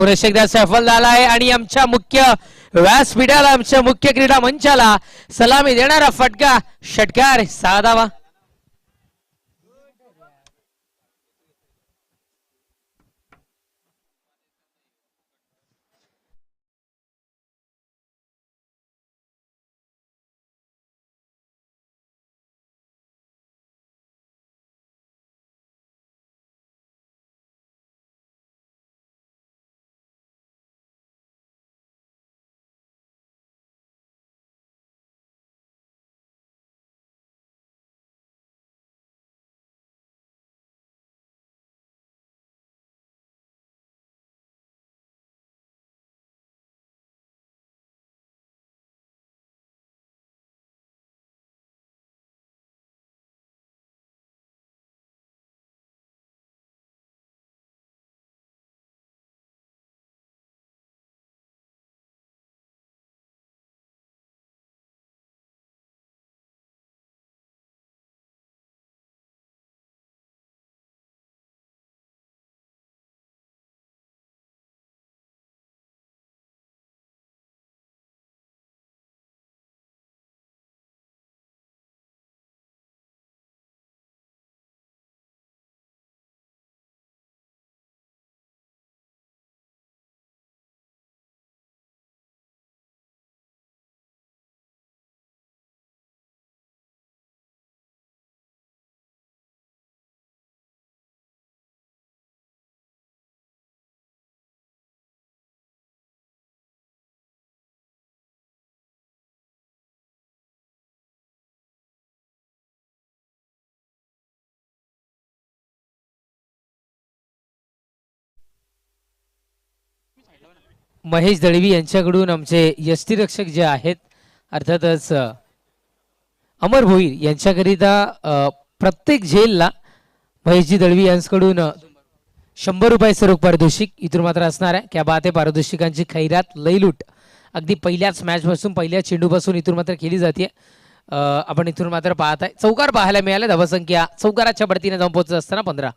पुरेश एकदा सफल झाला आहे आणि आमच्या मुख्य व्यासपीठाला आमच्या मुख्य क्रीडा मंचाला सलामी देणारा फटका षटकार 6 धावा. महेश दळवी यांच्याकडून आमचे यष्टीरक्षक जे आहेत अर्थातच अमर भोईर यांच्याकरिता प्रत्येक झेलला महेशजी दळवी यांच्याकडून 100 रुपये स्वरूप पारितोषिक इथून मात्र असणार आहे. क्या बात आहे. पारितोषिकांची खैरात लईलूट अगदी पहिल्याच मॅच पासून पहिल्या चेंडूपासून इथून मात्र केली जाते. आपण इथून मात्र पाहताय चौकार पाहायला मिळाले. धावसंख्या चौकाराच्या बढतीने जाऊन पोहोचत असताना 15.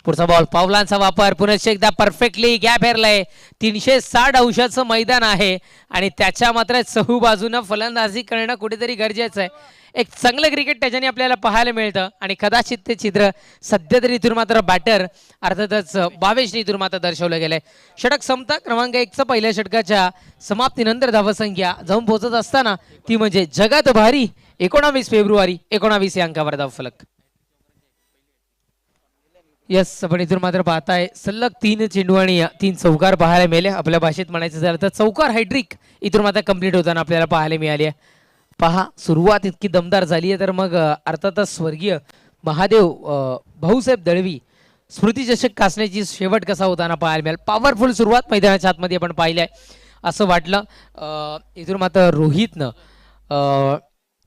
पुढचा बॉल पावलांचा वापर पुन्हा एकदा परफेक्टली गॅप हेरलाय. 360 अंशाचं मैदान आहे आणि त्याच्या मात्र चहू बाजूनं फलंदाजी करणं कुठेतरी गरजेचं आहे. एक चांगलं क्रिकेट त्याच्याने आपल्याला पाहायला मिळतं आणि कदाचित ते चित्र सध्या तरी इथून मात्र बॅटर अर्थातच भावेशने इथून मात्र दर्शवलं गेलंय. षटक समता क्रमांक 1चं पहिल्या षटकाच्या समाप्तीनंतर धावसंख्या जाऊन पोहोचत असताना ती म्हणजे जगात भारी 19 फेब्रुवारी 19 या अंकावर धावफलक. यस आपण इथून मात्र पाहताय सलग 3 चेंडू आणि 3 चौकार पाहायला मिळाले. आपल्या भाषेत म्हणायचं झालं तर चौकार हायड्रिक इथून मात्र कंप्लीट होताना आपल्याला पाहायला मिळाली आहे. पहा सुरुवात इतकी दमदार झाली आहे तर मग अर्थातच स्वर्गीय महादेव भाऊसाहेब दळवी स्मृती चषक कासण्याची शेवट कसा होताना पाहायला मिळाल. पॉवरफुल सुरुवात मैदानाच्या आतमध्ये आपण पाहिली आहे असं वाटलं. इथून मात्र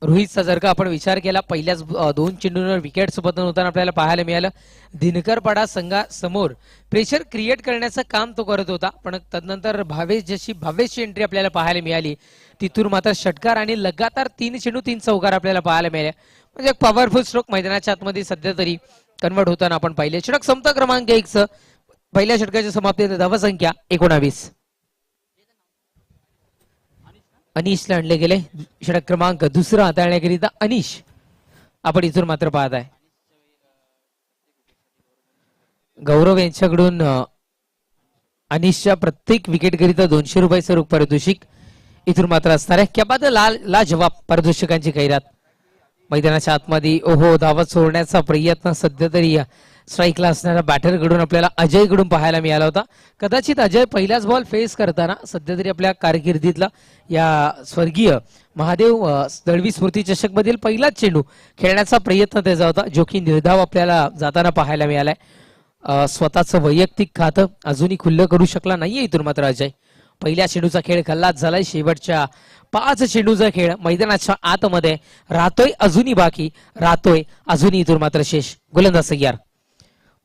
रोहितचा जर का आपण विचार केला पहिल्याच 2 चेंडूंवर विकेट्स पतन होताना आपल्याला पाहायला मिळालं. दिनकरपाडा संघासमोर प्रेशर क्रिएट करण्याचं काम तो करत होता पण तदनंतर भावेशची एंट्री आपल्याला पाहायला मिळाली. तिथून मात्र षटकार आणि लगातार 3 चेंडू 3 चौकार आपल्याला पाहायला मिळाले. म्हणजे एक पॉवरफुल स्ट्रोक मैदानाच्या आतमध्ये सध्या तरी कन्वर्ट होताना आपण पाहिले. षटक समता क्रमांक 1चं पहिल्या षटकाच्या समाप्तीनंतर धावसंख्या 19. अनिशला आणले गेले. षटक क्रमांक 2 हाताळण्याकरिता अनिश आपण इथून मात्र पाहत आहे. गौरव यांच्याकडून अनिशच्या प्रत्येक विकेट करिता 200 रुपये स्वरूप पारितोषिक इथून मात्र असणार आहे. क्या बाद ला जवाब पारितोषिकांची खैरात मैदानाच्या आतमध्ये. ओहो धावत सोडण्याचा प्रयत्न सध्या तरी स्ट्राईकला असणाऱ्या बॅटरकडून आपल्याला अजयकडून पाहायला मिळाला होता. कदाचित अजय पहिलाच बॉल फेस करताना सध्या तरी आपल्या कारकिर्दीतला या स्वर्गीय महादेव दळवी स्मृती चषक मधील पहिलाच चेंडू खेळण्याचा प्रयत्न त्याचा होता जो की निर्धाव आपल्याला जाताना पाहायला मिळालाय. स्वतःचं वैयक्तिक खातं अजूनही खुल्लं करू शकला नाहीये इथून मात्र अजय. पहिल्या चेंडूचा खेळ खल्लास झालाय. शेवटच्या 5 चेंडूचा खेळ मैदानाच्या आतमध्ये राहतोय अजूनही बाकी राहतोय अजूनही इथून मात्र शेष. गोलंदाज तयार.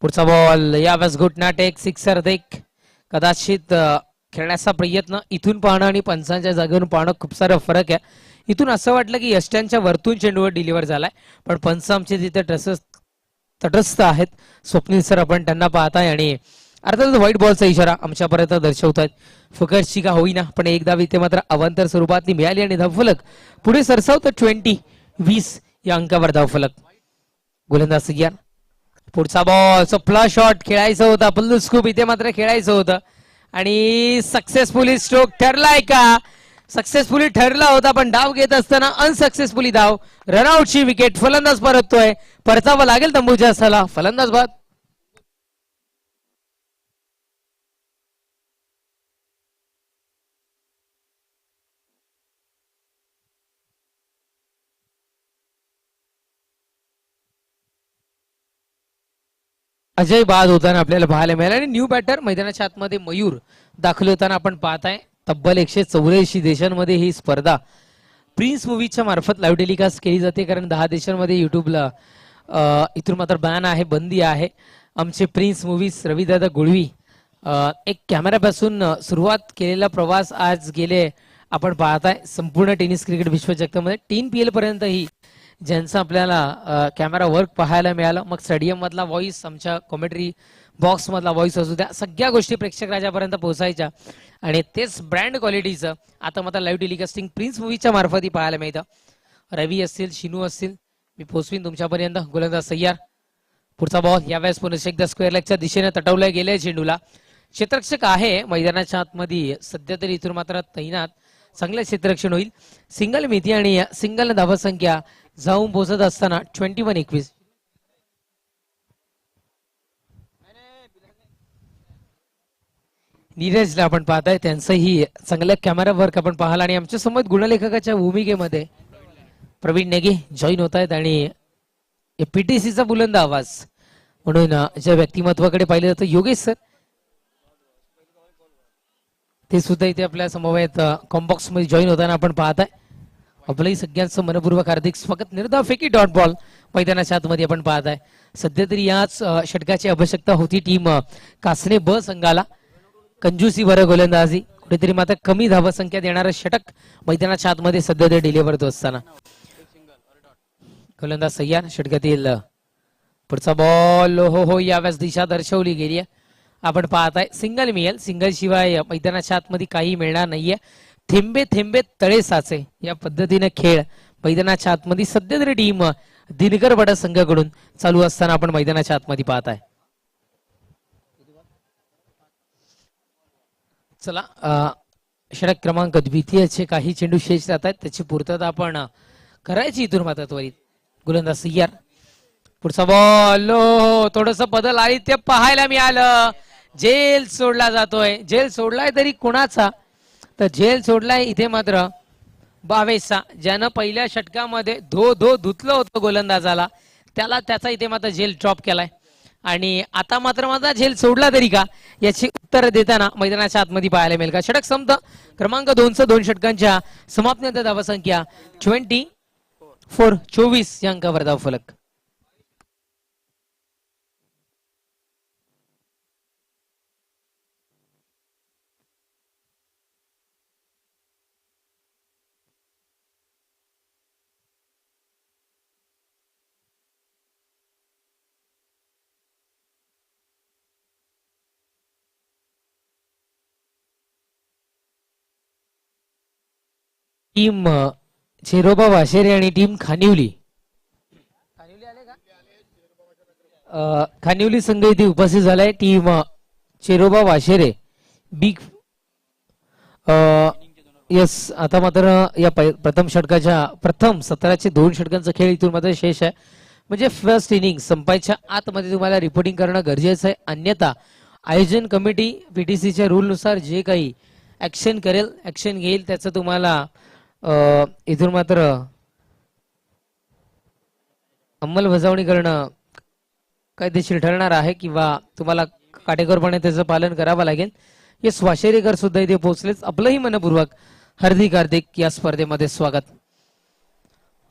पुढचा बॉल यावेळेस घुटनाट एक सिक्सर देख. कदाचित खेळण्याचा प्रयत्न इथून पाहणं आणि पंचांच्या जागेवरून पाहणं खूप सारा फरक आहे. इथून असं वाटलं की यष्ट्यांच्या वरतून चेंडूवर डिलिव्हर झालाय पण पंच आमचे तिथे तटस्थ आहेत. स्वप्नील सर आपण त्यांना पाहताय आणि अर्थात व्हाईट बॉलचा इशारा आमच्यापर्यंत दर्शवतात. फुकटची का होईना पण एक धाव इथे मात्र अवांतर स्वरूपातली मिळाली आणि धावफलक पुढे सरसावतं 20-20 या अंकावर धावफलक. गोलंदाज सय्यार. पुढचा बॉल सप्ला शॉट खेळायचं होता, पल्लू स्कूप इथे मात्र खेळायचं होतं आणि सक्सेसफुली स्ट्रोक ठरलाय का? सक्सेसफुली ठरला होता पण डाव घेत असताना अनसक्सेसफुली धाव. रनआउटची विकेट. फलंदाज परततोय, परतावं लागेल तंबूच्या असाला. फलंदाज बाद. अजय बाद होताना आपल्याला पाहायला मिळाला आणि न्यू बॅटर मैदानाच्या आतमध्ये मयूर दाखल होताना आपण पाहताय. तब्बल 184 देशांमध्ये ही स्पर्धा प्रिन्स मूवीच्या मार्फत लाईव्ह टेलिकास्ट केली जाते, कारण 10 देशांमध्ये युट्यूबला इथून मात्र बॅन आहे, बंदी आहे. आमचे प्रिन्स मूवीज रविदादा गुळवी एक कॅमेऱ्यापासून सुरुवात केलेला प्रवास आज गेले आपण पाहताय संपूर्ण टेनिस क्रिकेट विश्वचषकामध्ये 3 PL पर्यंत ही ज्यांचा आपल्याला कॅमेरा वर्क पाहायला मिळालं. मग स्टेडियम मधला व्हॉइस, आमच्या कॉमेंट्री बॉक्स मधला व्हॉइस असू द्या, सगळ्या गोष्टी प्रेक्षक राजापर्यंत पोहोचायच्या आणि तेच ब्रँड क्वालिटीचं आता मात्र लाईव्ह टेलिकास्टिंग प्रिन्स मूवीच्या मार्फत पाहायला मिळतं. रवी असतील, शिनू असतील, मी पोहोचवीन तुमच्यापर्यंत. गोलंदाज सय्यार. पुढचा बॉल यावेळेस पुन्हा एकदा स्क्वेअर लेगच्या दिशेने तटवलं गेलंय चेंडूला. क्षेत्ररक्षक आहे मैदानाच्या आतमध्ये सध्या तरी इथून मात्र तैनात. चांगलं क्षेत्ररक्षण होईल. सिंगल मिती आणि सिंगल धावसंख्या जाऊन पोहोचत असताना 21-21. नीरजला आपण पाहताय, त्यांचंही चांगल्या कॅमेरा वर्क आपण पाहाल आणि आमच्या समोर गुणलेखकाच्या भूमिकेमध्ये प्रवीण नेगे जॉईन होत आहेत आणि पीटीसीचा बुलंद आवाज म्हणून ज्या व्यक्तिमत्वाकडे पाहिलं जातं योगेश सर, ते सुद्धा इथे आपल्या समवेत कॉम्बॉक्स मध्ये जॉईन होताना आपण पाहताय. आपलंही सगळ्यांचं मनपूर्वक हार्दिक स्वागत. निर्धाव फेकी डॉट बॉल मैदानाच्या आतमध्ये आपण पाहताय. सध्या तरी याच षटकाची आवश्यकता होती टीम कासने ब संघाला. कंजूसी बरं गोलंदाजी, कुठेतरी मात्र कमी धावसंख्या देणारं षटक मैदानाच्या आतमध्ये सध्या ते डिलिव्हर होत असताना. गोलंदाज सय्यार. षटकातील पुढचा बॉल हो यावेळेस दिशा दर्शवली गेली आहे. आपण पाहताय सिंगल मिळेल, सिंगल शिवाय मैदानाच्या आतमध्ये काही मिळणार नाहीये. थेंबे थेंबे तळे साचे या पद्धतीने खेळ मैदानाच्या आतमध्ये सध्या तरी टीम दिनकर बडा संघाकडून चालू असताना आपण मैदानाच्या आतमध्ये पाहताय. चला षटक क्रमांक द्वितीयचे काही चेंडू शेष जात आहेत, त्याची पूर्तता आपण करायची इथून मात्र त्वरित. गोलंदाज सय्यार. पुढचा बॉल थोडस बदल आली ते पाहायला मिळालं. जेल सोडला जातोय. जेल सोडलाय तरी कोणाचा? तर जेल सोडलाय इथे मात्र बावेशचा, ज्यानं पहिल्या षटकामध्ये धुतलं होतं गोलंदाजाला, त्याचा इथे मात्र जेल ड्रॉप केलाय आणि आता मात्र माझा झेल सोडला तरी का याची उत्तर देताना मैदानाच्या आतमध्ये पाहायला मिळेल का? षटक संपत. क्रमांक 2 2 षटकांच्या समाप्तीनंतर धावसंख्या 24 या अंकावर धावफलक. टीम चेरोबा वाशेरे आणि टीम खानिवली खानिवली संघ इथे उपस्थित झालाय. टीम चेरोबा वाशेरे बिग यस. आता मात्र या प्रथम षटकाच्या प्रथम सत्राचे 2 षटकांचा खेळ इथून मात्र शेष आहे. म्हणजे फर्स्ट इनिंग संपायच्या आतमध्ये तुम्हाला रिपोर्टिंग करणं गरजेचं आहे, अन्यथा आयोजन कमिटी पीटीसीच्या रूल नुसार जे काही ऍक्शन करेल, ऍक्शन घेईल, त्याचं तुम्हाला इथून मात्र अंमलबजावणी करणं कायदेशीर ठरणार आहे किंवा तुम्हाला काटेकोरपणे त्याचं पालन करावं लागेल. हे स्वाशेरेकर सुद्धा इथे पोहोचलेच. आपलंही मनपूर्वक हार्दिक या स्पर्धेमध्ये स्वागत.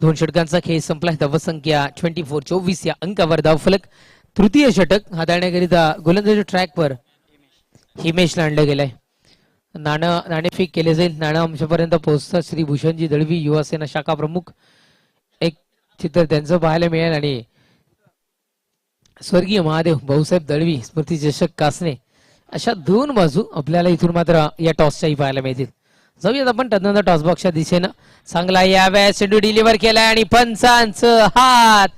2 षटकांचा खेळ संपला. धावसंख्या 24 या अंकावर धावफलक. तृतीय षटक हाताळण्याकरिता गोलंदाजी ट्रॅकवर हिमेशला आणलं गेलंय. नाणेफेक केले जाईल. नाणं आमच्यापर्यंत पोहोचतं. श्री भूषणजी दळवी युवासेना शाखा प्रमुख, एक चित्र त्यांचं पाहायला मिळेल आणि स्वर्गीय महादेव भाऊसाहेब दळवी स्मृती चषक कासने अशा दोन बाजू आपल्याला इथून मात्र या टॉसच्याही पाहायला मिळतील. जाऊयात आपण तदनंतर टॉस बॉक्सच्या दिशेनं. चांगला यावेळेस चेंडू डिलिव्हर केलाय आणि पंचांचं हात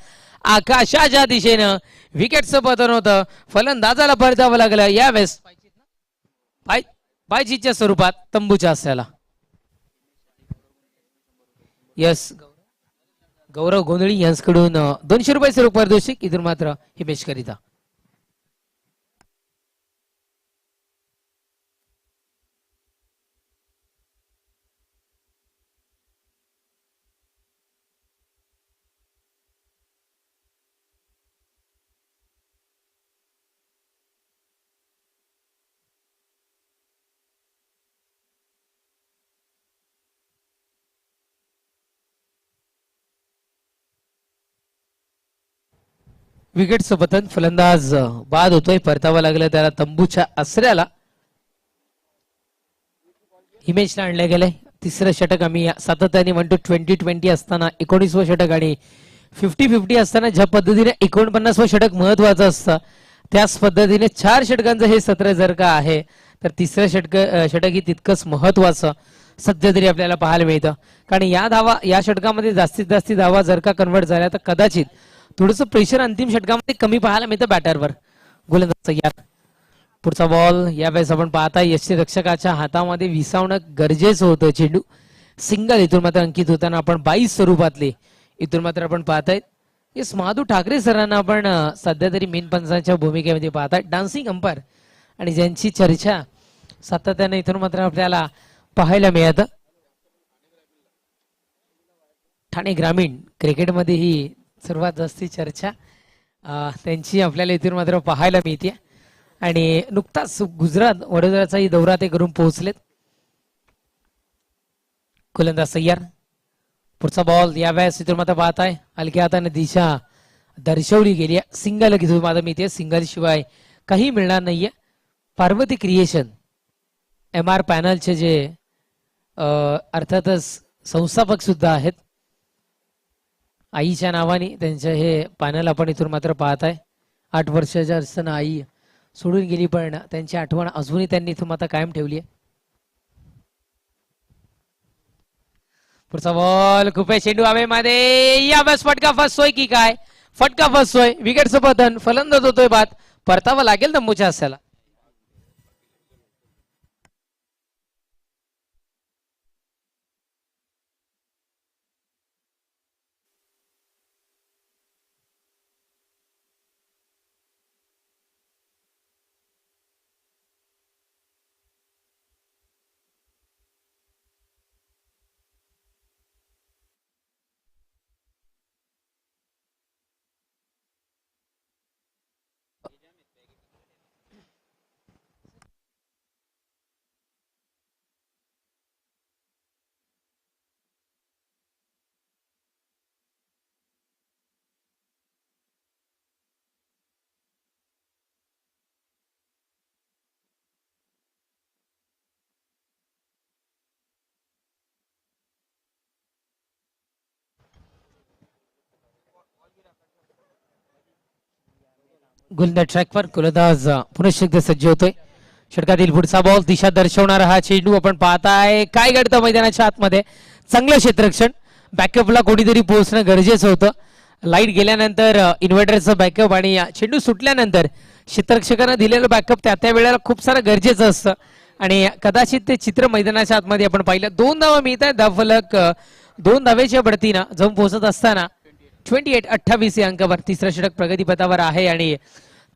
आकाशाच्या दिशेनं विकेटचं पतन होतं. फलंदाजाला परतावं लागलं यावेळेस पायचीच्या स्वरूपात तंबूच्या असल्याला. यस, गौरव गोंधळी यांच्याकडून 200 रुपये स्वरूप पारितोषिक इथून मात्र हिमेश करिता. विकेटचं पतन, फलंदाज बाद होतोय, परतावा लागलं त्याला तंबूच्या आसऱ्याला. हिमेशला आणलं गेलंय. तिसरं षटक आम्ही सातत्याने म्हणतो. 20-20 असताना 19वं षटक आणि 50-50 असताना ज्या पद्धतीने 49वं षटक महत्वाचं असतं त्याच पद्धतीने 4 षटकांचं हे सत्र जर का आहे तर तिसरं षटक ही तितकंच महत्वाचं सध्या तरी आपल्याला पाहायला मिळतं. कारण या षटकामध्ये जास्तीत जास्त धावा जर का कन्वर्ट झाल्या तर कदाचित थोडंसं प्रेशर अंतिम षटकामध्ये कमी पाहायला मिळतं बॅटरवर. गोलंदाज तयार. पुढचा बॉल यावेळेस आपण पाहताय यष्टीरक्षकाच्या हातामध्ये विसावणं गरजेचं होतं. चेंडू सिंगल इथून मात्र अंकित होताना आपण 22 स्वरूपातले इथून मात्र आपण पाहताय. येस, महादू ठाकरे सरांना आपण सध्या तरी मेन पंचांच्या भूमिकेमध्ये पाहताय. डान्सिंग अंपायर आणि ज्यांची चर्चा सातत्याने इथून मात्र आपल्याला पाहायला मिळतं. ठाणे ग्रामीण क्रिकेटमध्ये ही सर्वात जास्ती चर्चा त्यांची आपल्याला इथून मात्र पाहायला मिळते. आणि नुकताच गुजरात वडोदराचाही दौरा ते करून पोहोचलेत. गोलंदाज तयार. पुढचा बॉल यावेळेस इथून मात्र पाहताय हलक्या हाताने दिशा दर्शवली गेली. सिंगल इथून मात्र मिळते. सिंगल शिवाय काही मिळणार नाहीये. पार्वती क्रिएशन MR पॅनलचे जे अर्थातच संस्थापक सुद्धा आहेत, आईच्या नावाने त्यांचं हे पॅनल आपण इथून मात्र पाहताय. 8 वर्षाच्या असताना आई सोडून गेली पण त्यांची आठवण अजूनही त्यांनी इथून मात्र कायम ठेवली आहे. पुढचा बॉल खूप चेंडू हवेमध्ये. यावेळेस फटका फसतोय की काय? फटका फसतोय. विकेटचं पतन, फलंदाज होतोय बाद. परतावा लागेल तंबूच्या असल्याला. गोलंदाज ट्रॅकवर. गोलंदाज पुनश्च एकदा सज्ज होतोय. षटकातील पुढचा बॉल दिशा दर्शवणारा हा चेंडू आपण पाहताय. काय घडतं मैदानाच्या आतमध्ये? चांगलं क्षेत्ररक्षण. बॅकअपला कोणीतरी पोहोचणं गरजेचं होतं. लाईट गेल्यानंतर इन्व्हर्टरचं बॅकअप आणि चेंडू सुटल्यानंतर क्षेत्ररक्षकांना दिलेलं बॅकअप त्या वेळेला खूप सारं गरजेचं असतं आणि कदाचित ते चित्र मैदानाच्या आतमध्ये आपण पाहिलं. 2 धावा मिळत आहेत. धावफलक 2 धावेच्या बढतीनं जाऊन पोहोचत असताना 28-28 या अंकावर तिसरं षटक प्रगतीपथावर आहे. आणि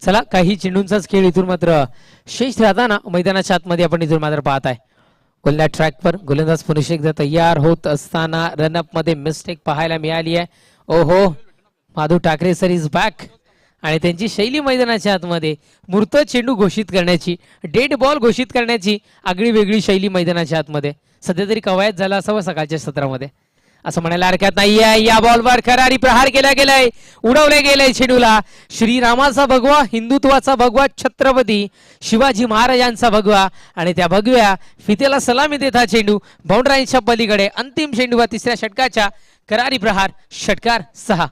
चला, काही चेंडूंचाच खेळ इथून मात्र शेष राहताना मैदानाच्या आतमध्ये आपण इथून मात्र पाहताय. गोलंदाज ट्रॅकवर. गोलंदाज पुन्हा एकदा तयार होत असताना रनअप मध्ये मिस्टेक पाहायला मिळाली आहे. ओहो, Madhu Thackeray sir is back आणि त्यांची शैली मैदानाच्या आतमध्ये मूर्त चेंडू घोषित करण्याची, डेड बॉल घोषित करण्याची आगळी वेगळी शैली मैदानाच्या आतमध्ये सध्या तरी कवायत झाला असावं सकाळच्या सत्रामध्ये, असं म्हणायला हरकत नाहीये. या बॉलवर खरारी प्रहार केला गेलाय, उडवले गेले चेंडूला. श्रीरामाचा भगवा, हिंदुत्वाचा भगवा, छत्रपती शिवाजी महाराजांचा भगवा आणि त्या भगव्या फितेला सलामी देत हा चेंडू बाउंड्राईनच्या पलीकडे. अंतिम चेंडू तिसऱ्या षटकाच्या करारी प्रहार, षटकार 6.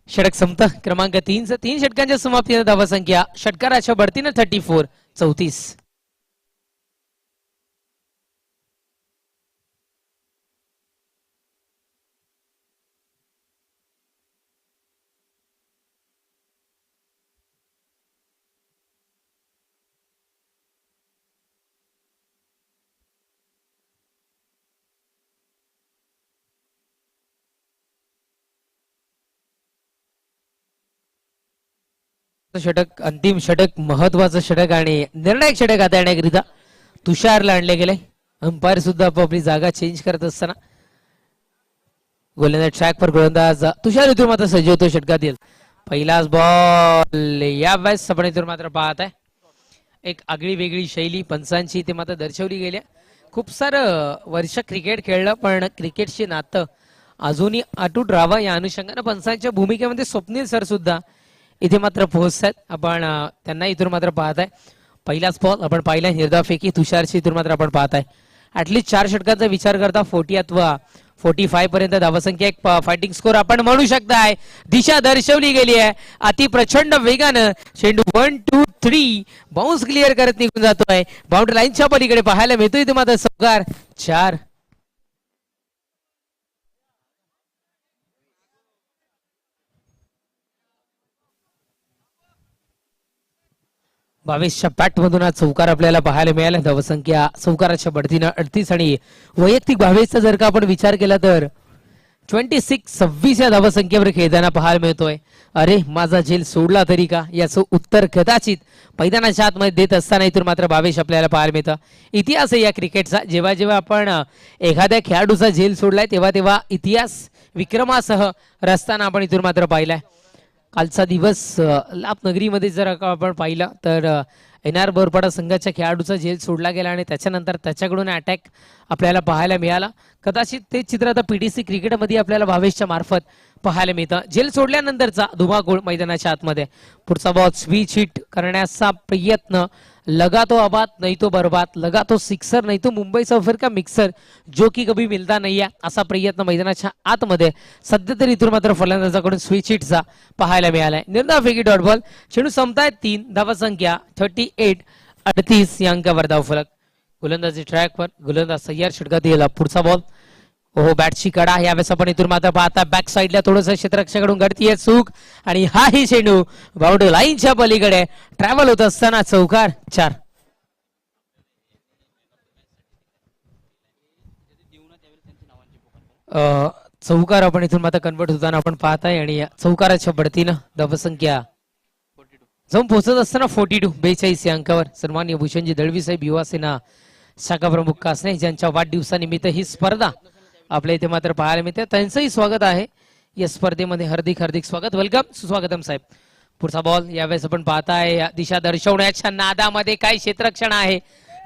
षटक संपत क्रमांक 3 तीन षटकांच्या समाप्तीने धावा संख्या षटकाराच्या बढतीनं 34. षटक अंतिम षटक महत्वाचं षटक आणि निर्णायक षटक हाताळण्याकरिता तुषारला आणले गेले. अंपायर सुद्धा आपापली जागा चेंज करत असताना गोलंदाज ट्रॅक पर गोलंदाज तुषार इथून मात्र सज्ज होतो षटकातील पहिलाच बॉल. या वेळेस आपण इथून मात्र पाहत आहे एक आगळी वेगळी शैली पंचांची ते मात्र दर्शवली गेली. खूप सारं वर्ष क्रिकेट खेळलं पण क्रिकेटचे नातं अजूनही अटूट राहावं या अनुषंगाने पंचांच्या भूमिकेमध्ये स्वप्नील सर सुद्धा इथे मात्र पोहोचतात. आपण त्यांना इथून मात्र पाहत आहे पहिलाच बॉल आपण पाहिला निर्धावफेकी तुषारची इथून मात्र आपण पाहत आहे. ऍटलीस्ट 4 षटकांचा विचार करता 40 अथवा 45 पर्यंत धावसंख्या एक फायटिंग स्कोर आपण म्हणू शकताय. दिशा दर्शवली गेली आहे अति प्रचंड वेगानं चेंडू 1 2 3 बाउन्स क्लिअर करत निघून जातोय. बाउंड्री लाईनच्या पलीकडे पाहायला मिळतोय इथे मात्र चौकार 4. 22च्या बॅट मधून आज चौकार आपल्याला पाहायला मिळाला. धावसंख्या चौकाराच्या बढतीनं 38 आणि वैयक्तिक 22चा जर का आपण विचार केला तर 26 या धावसंख्येवर खेळताना पाहायला मिळतोय. अरे माझा झेल सोडला तरी का याचं उत्तर कदाचित मैदानाच्या आतमध्ये देत असताना इथून मात्र 22 आपल्याला पाहायला मिळतं. इतिहास आहे या क्रिकेटचा. जेव्हा जेव्हा आपण एखाद्या खेळाडूचा झेल सोडलाय तेव्हा तेव्हा इतिहास विक्रमासह रचताना आपण इथून मात्र पाहिलाय. कालचा दिवस लापनगरीमध्ये जर आपण पाहिलं तर NR बोरपाडा संघाच्या खेळाडूचा झेल सोडला गेला आणि त्याच्यानंतर त्याच्याकडून अटॅक आपल्याला पाहायला मिळाला. कदाचित ते चित्र आता PTC क्रिकेटमध्ये आपल्याला भावेशच्या मार्फत पाहायला मिळतं. झेल सोडल्यानंतरचा धुमाकूळ मैदानाच्या आतमध्ये पुढचा बॉल स्विच हिट करण्याचा प्रयत्न लगा तो आबाद नाही तो बर्बाद लगा तो सिक्सर नाही तो मुंबईचा फिर का मिक्सर जो की कभी मिलता नाही आहे असा प्रयत्न मैदानाच्या आतमध्ये सध्या तरी इथून मात्र फलंदाजाकडून स्विच हिटचा पाहायला मिळालाय. निर्धावफेकी डॉट बॉल चेंडू संपतायत 3 धावसंख्या 38 या अंकावर धावफलक. गोलंदाजी ट्रॅकवर गोलंदाज सय्यार षटकात गेला. पुढचा बॉल हो बॅटची कडा यावेळेस आपण इथून मात्र पाहता बॅक साईडला थोडंसं क्षेत्ररक्षकाकडून घडतीये चूक आणि हाही चेंडू बाउंड्री लाईनच्या पलीकडे ट्रॅव्हल होत असताना चौकार 4. चौकार आपण इथून मात्र कन्वर्ट होताना आपण पाहताय आणि चौकाराच्या बढतीनं धावसंख्या जाऊन पोहोचत असताना 42 या अंकावर. सन्माननीय भूषणजी दळवी साहेब युवा सेना शाखा प्रमुख कासने ज्यांच्या वाढदिवसानिमित्त ही स्पर्धा आपल्या इथे मात्र पाहायला मिळते. त्यांचंही स्वागत आहे या स्पर्धेमध्ये. हार्दिक स्वागत. वेलकम सुस्वागतम साहेब. पुढचा बॉल यावेळेस आपण पाहताय दिशा दर्शवण्याच्या नादामध्ये काय क्षेत्ररक्षण आहे.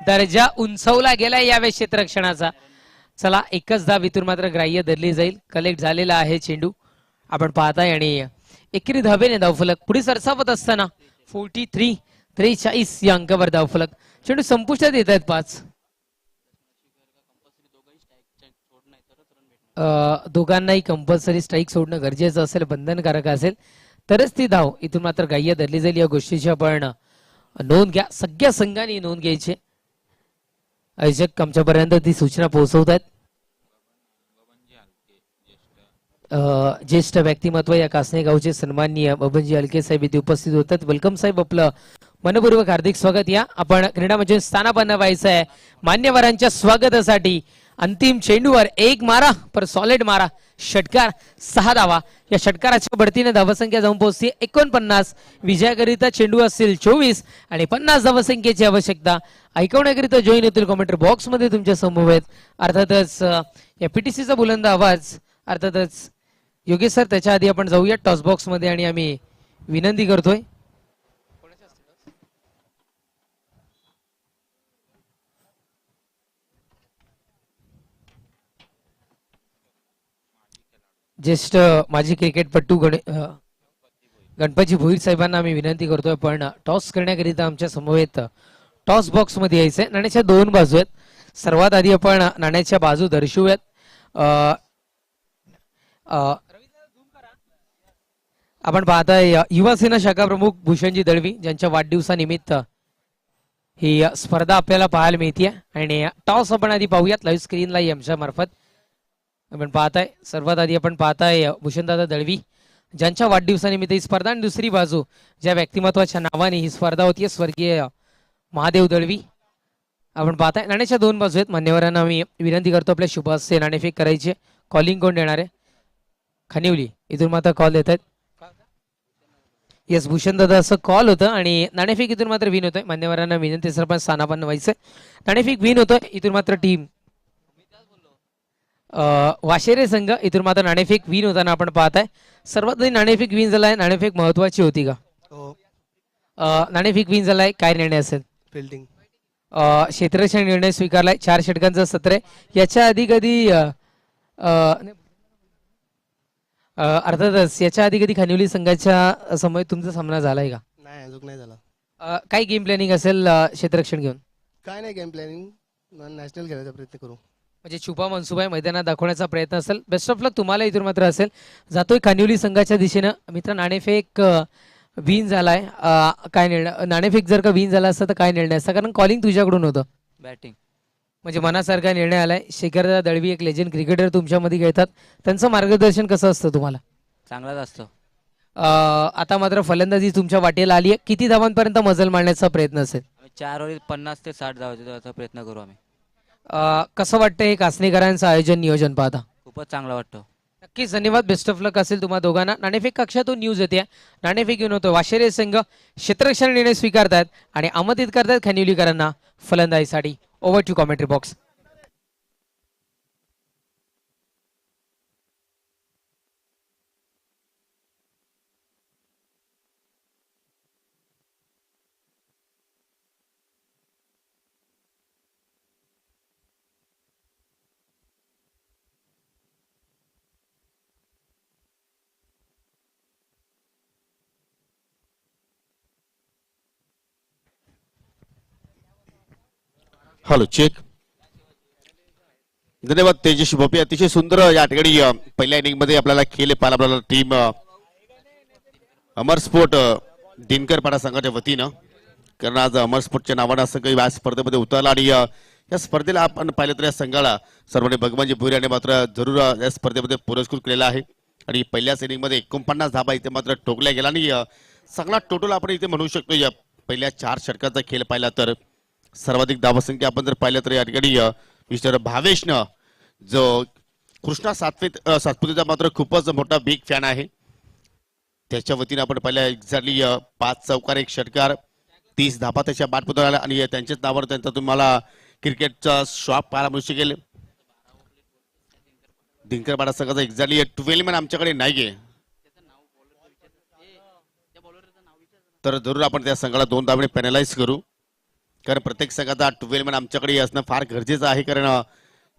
दर्जा उंचवला गेलाय यावेळेस क्षेत्ररक्षणाचा. चला एकच धाव इथून मात्र ग्राह्य धरली जाईल. कलेक्ट झालेला आहे चेंडू आपण पाहताय आणि एकेरी धावेने धावफलक पुढे सरसावत असताना 43 या अंकावर धावफलक. चेंडू संपुष्टात येत आहेत 5. दोघांनाही कंपल्सरी स्ट्राईक सोडणं गरजेचं असेल बंधनकारक असेल तरच ती धाव इथून मात्र ग्राह्य धरली जाईल. या गोष्टीची आपण नोंद घ्या. सगळ्या संघांनी नोंद घ्यायची. आयोजक आमच्यापर्यंत ती सूचना पोहोचवत आहेत. ज्येष्ठ व्यक्तिमत्व या कासने गावचे सन्माननीय बबनजी अलके साहेब इथे उपस्थित होतात. वेलकम साहेब. आपलं मनपूर्वक हार्दिक स्वागत. या आपण क्रीडा म्हणजे स्थानापन्न व्हायचं आहे. मान्यवरांच्या स्वागतासाठी अंतिम चेंडूवर एक मारा पर सॉलिड मारा. षटकार 6 धावा. या षटकाराच्या बढतीने धावसंख्या जाऊन पोहोचते 49. विजयाकरिता चेंडू असतील 24 आणि 50 धावसंख्येची आवश्यकता. ऐकवण्याकरिता जॉईन होतील कॉमेंट्री बॉक्स मध्ये तुमच्या समवेत. अर्थातच या PTCचा बुलंद आवाज अर्थातच योगेश सर. त्याच्या आधी आपण जाऊया टॉस बॉक्स मध्ये आणि आम्ही विनंती करतोय ज्येष्ठ माजी क्रिकेटपटू गणपती भोईर साहेबांना आम्ही विनंती करतोय पण टॉस करण्याकरिता आमच्या समवेत टॉस बॉक्स मध्ये यायचंय. नाण्याच्या 2 बाजू आहेत. सर्वात आधी आपण नाण्याच्या बाजू दर्शवूयात. आपण पाहताय युवासेना शाखा प्रमुख भूषणजी दळवी ज्यांच्या वाढदिवसानिमित्त ही स्पर्धा आपल्याला पाहायला मिळते आणि टॉस आपण आधी पाहूयात लाईव्ह स्क्रीनला आमच्या मार्फत. आपण पाहताय सर्वात आधी आपण पाहताय भूषणदादा दळवी ज्यांच्या वाढदिवसानिमित्त ही स्पर्धा आणि दुसरी बाजू ज्या व्यक्तिमत्वाच्या नावाने ही स्पर्धा होती स्वर्गीय महादेव दळवी. आपण पाहताय नाण्याच्या दोन बाजू आहेत. मान्यवरांना मी विनंती करतो आपल्या शुभ हस्ते नाणेफेक करायचे. कॉलिंग कोण देणार आहे? खानिवली इथून मात्र कॉल देत आहेत. येस भूषण दादा असं कॉल होतं आणि नाणेफेक इथून मात्र विन होतोय. मान्यवरांना विनंती सरपंच स्थानापन्न व्हायचं. नाणेफेक विन होतोय इथून मात्र टीम वाशेरे संघ इथून मात्र नाणेफेक विन होताना आपण पाहताय. सर्वात आधी नाणेफेक विन झालाय. नाणेफेक महत्वाची होती का? नाणेफेक विन झालाय. काय निर्णय असेल? फिल्डिंग क्षेत्ररक्षण निर्णय स्वीकारलाय. 4 षटकांचं सत्र आहे. याच्या आधी कधी अर्थातच याच्या आधी कधी खानिवली संघाच्या समोर तुमचा सामना झालाय का? नाही, अजून नाही झाला. काय गेम प्लॅनिंग असेल क्षेत्ररक्षण घेऊन? काय नाही, गेम प्लॅनिंग नॅशनल खेळायचा प्रयत्न करू. म्हणजे छुपा मनसुबा मैदानात दाखवण्याचा प्रयत्न असेल. बेस्ट ऑफ लक तुम्हाला इथून मात्र असेल. जातोय खानिवली संघाच्या दिशेनं. मित्र नाणेफेक विन झालाय. काय निर्णय? नाणेफेक जर का विन झाला असता तर काय निर्णय असता? कारण कॉलिंग तुझ्याकडून होतं. बॅटिंग म्हणजे मनासारखा निर्णय आलाय. शेखरदादा दळवी एक लेजंड क्रिकेटर तुमच्यामध्ये खेळतात. त्यांचं मार्गदर्शन कसं असतं तुम्हाला? चांगलाच असतो. आता मात्र फलंदाजी तुमच्या वाटेला आली आहे. किती धावांपर्यंत मजल मारण्याचा प्रयत्न असेल? 4 ओव्हरीत 50 ते 60 धावांचा प्रयत्न करू आम्ही. कसं वाटतं हे कासनेकरांचं आयोजन नियोजन पाहता? खूपच चांगला वाटतो. नक्कीच धन्यवाद. बेस्ट ऑफ लक असेल तुम्हा दोघांना. नाणेफेक कक्षातून न्यूज येते. नाणेफेक घेऊन होतो वाशेरे संघ क्षेत्ररक्षण निर्णय स्वीकारतात आणि आमंत्रित करतात खानिवलीकरांना फलंदाजीसाठी. Over to commentary box. Hello check. धन्यवाद तेजस्वी भोपे. अतिशय सुंदर या ठिकाणी पहिल्या इनिंग मध्ये आपल्याला खेळ पाहायला आपल्याला टीम अमर स्पोर्ट दिनकर पाडा संघाच्या वतीनं, कारण आज अमर स्पोर्टच्या नावानं असं काही या स्पर्धेमध्ये उतरला आणि या स्पर्धेला आपण पाहिलं तर या संघाला सर्वांनी भगवानजी भुरे यांनी मात्र जरूर या स्पर्धेमध्ये पुरस्कृत केलेला आहे. आणि पहिल्याच इनिंग मध्ये 49 धाबा इथे मात्र ठोकल्या गेला आणि चांगला टोटल आपण इथे म्हणू शकतो. या पहिल्या 4 षटकाचा खेळ पाहिला तर सर्वाधिक धावसंख्या आपण जर पाहिलं तर या ठिकाणी मिस्टर भावेशनं जो कृष्णा सातपुतेचा मात्र खूपच मोठा बिग फॅन आहे, त्याच्या वतीने आपण पाहिलं एक्झॅक्टली 5 चौकार 1 षटकार 30 धाबा त्याच्या बाटपुतळ्याला आला आणि त्यांच्याच नावावर त्यांचा तुम्हाला क्रिकेटचा शॉप पाहायला मिळू शकेल. दिनकरपाडा संघाचा एक्झॅक्टली 12 मॅन आमच्याकडे नाहीये, तर जरूर आपण त्या संघाला 2 धावांनी पॅनलाइज करू, कारण प्रत्येक संघाचा 12 मॅन आमच्याकडे असणं फार गरजेचं आहे. कारण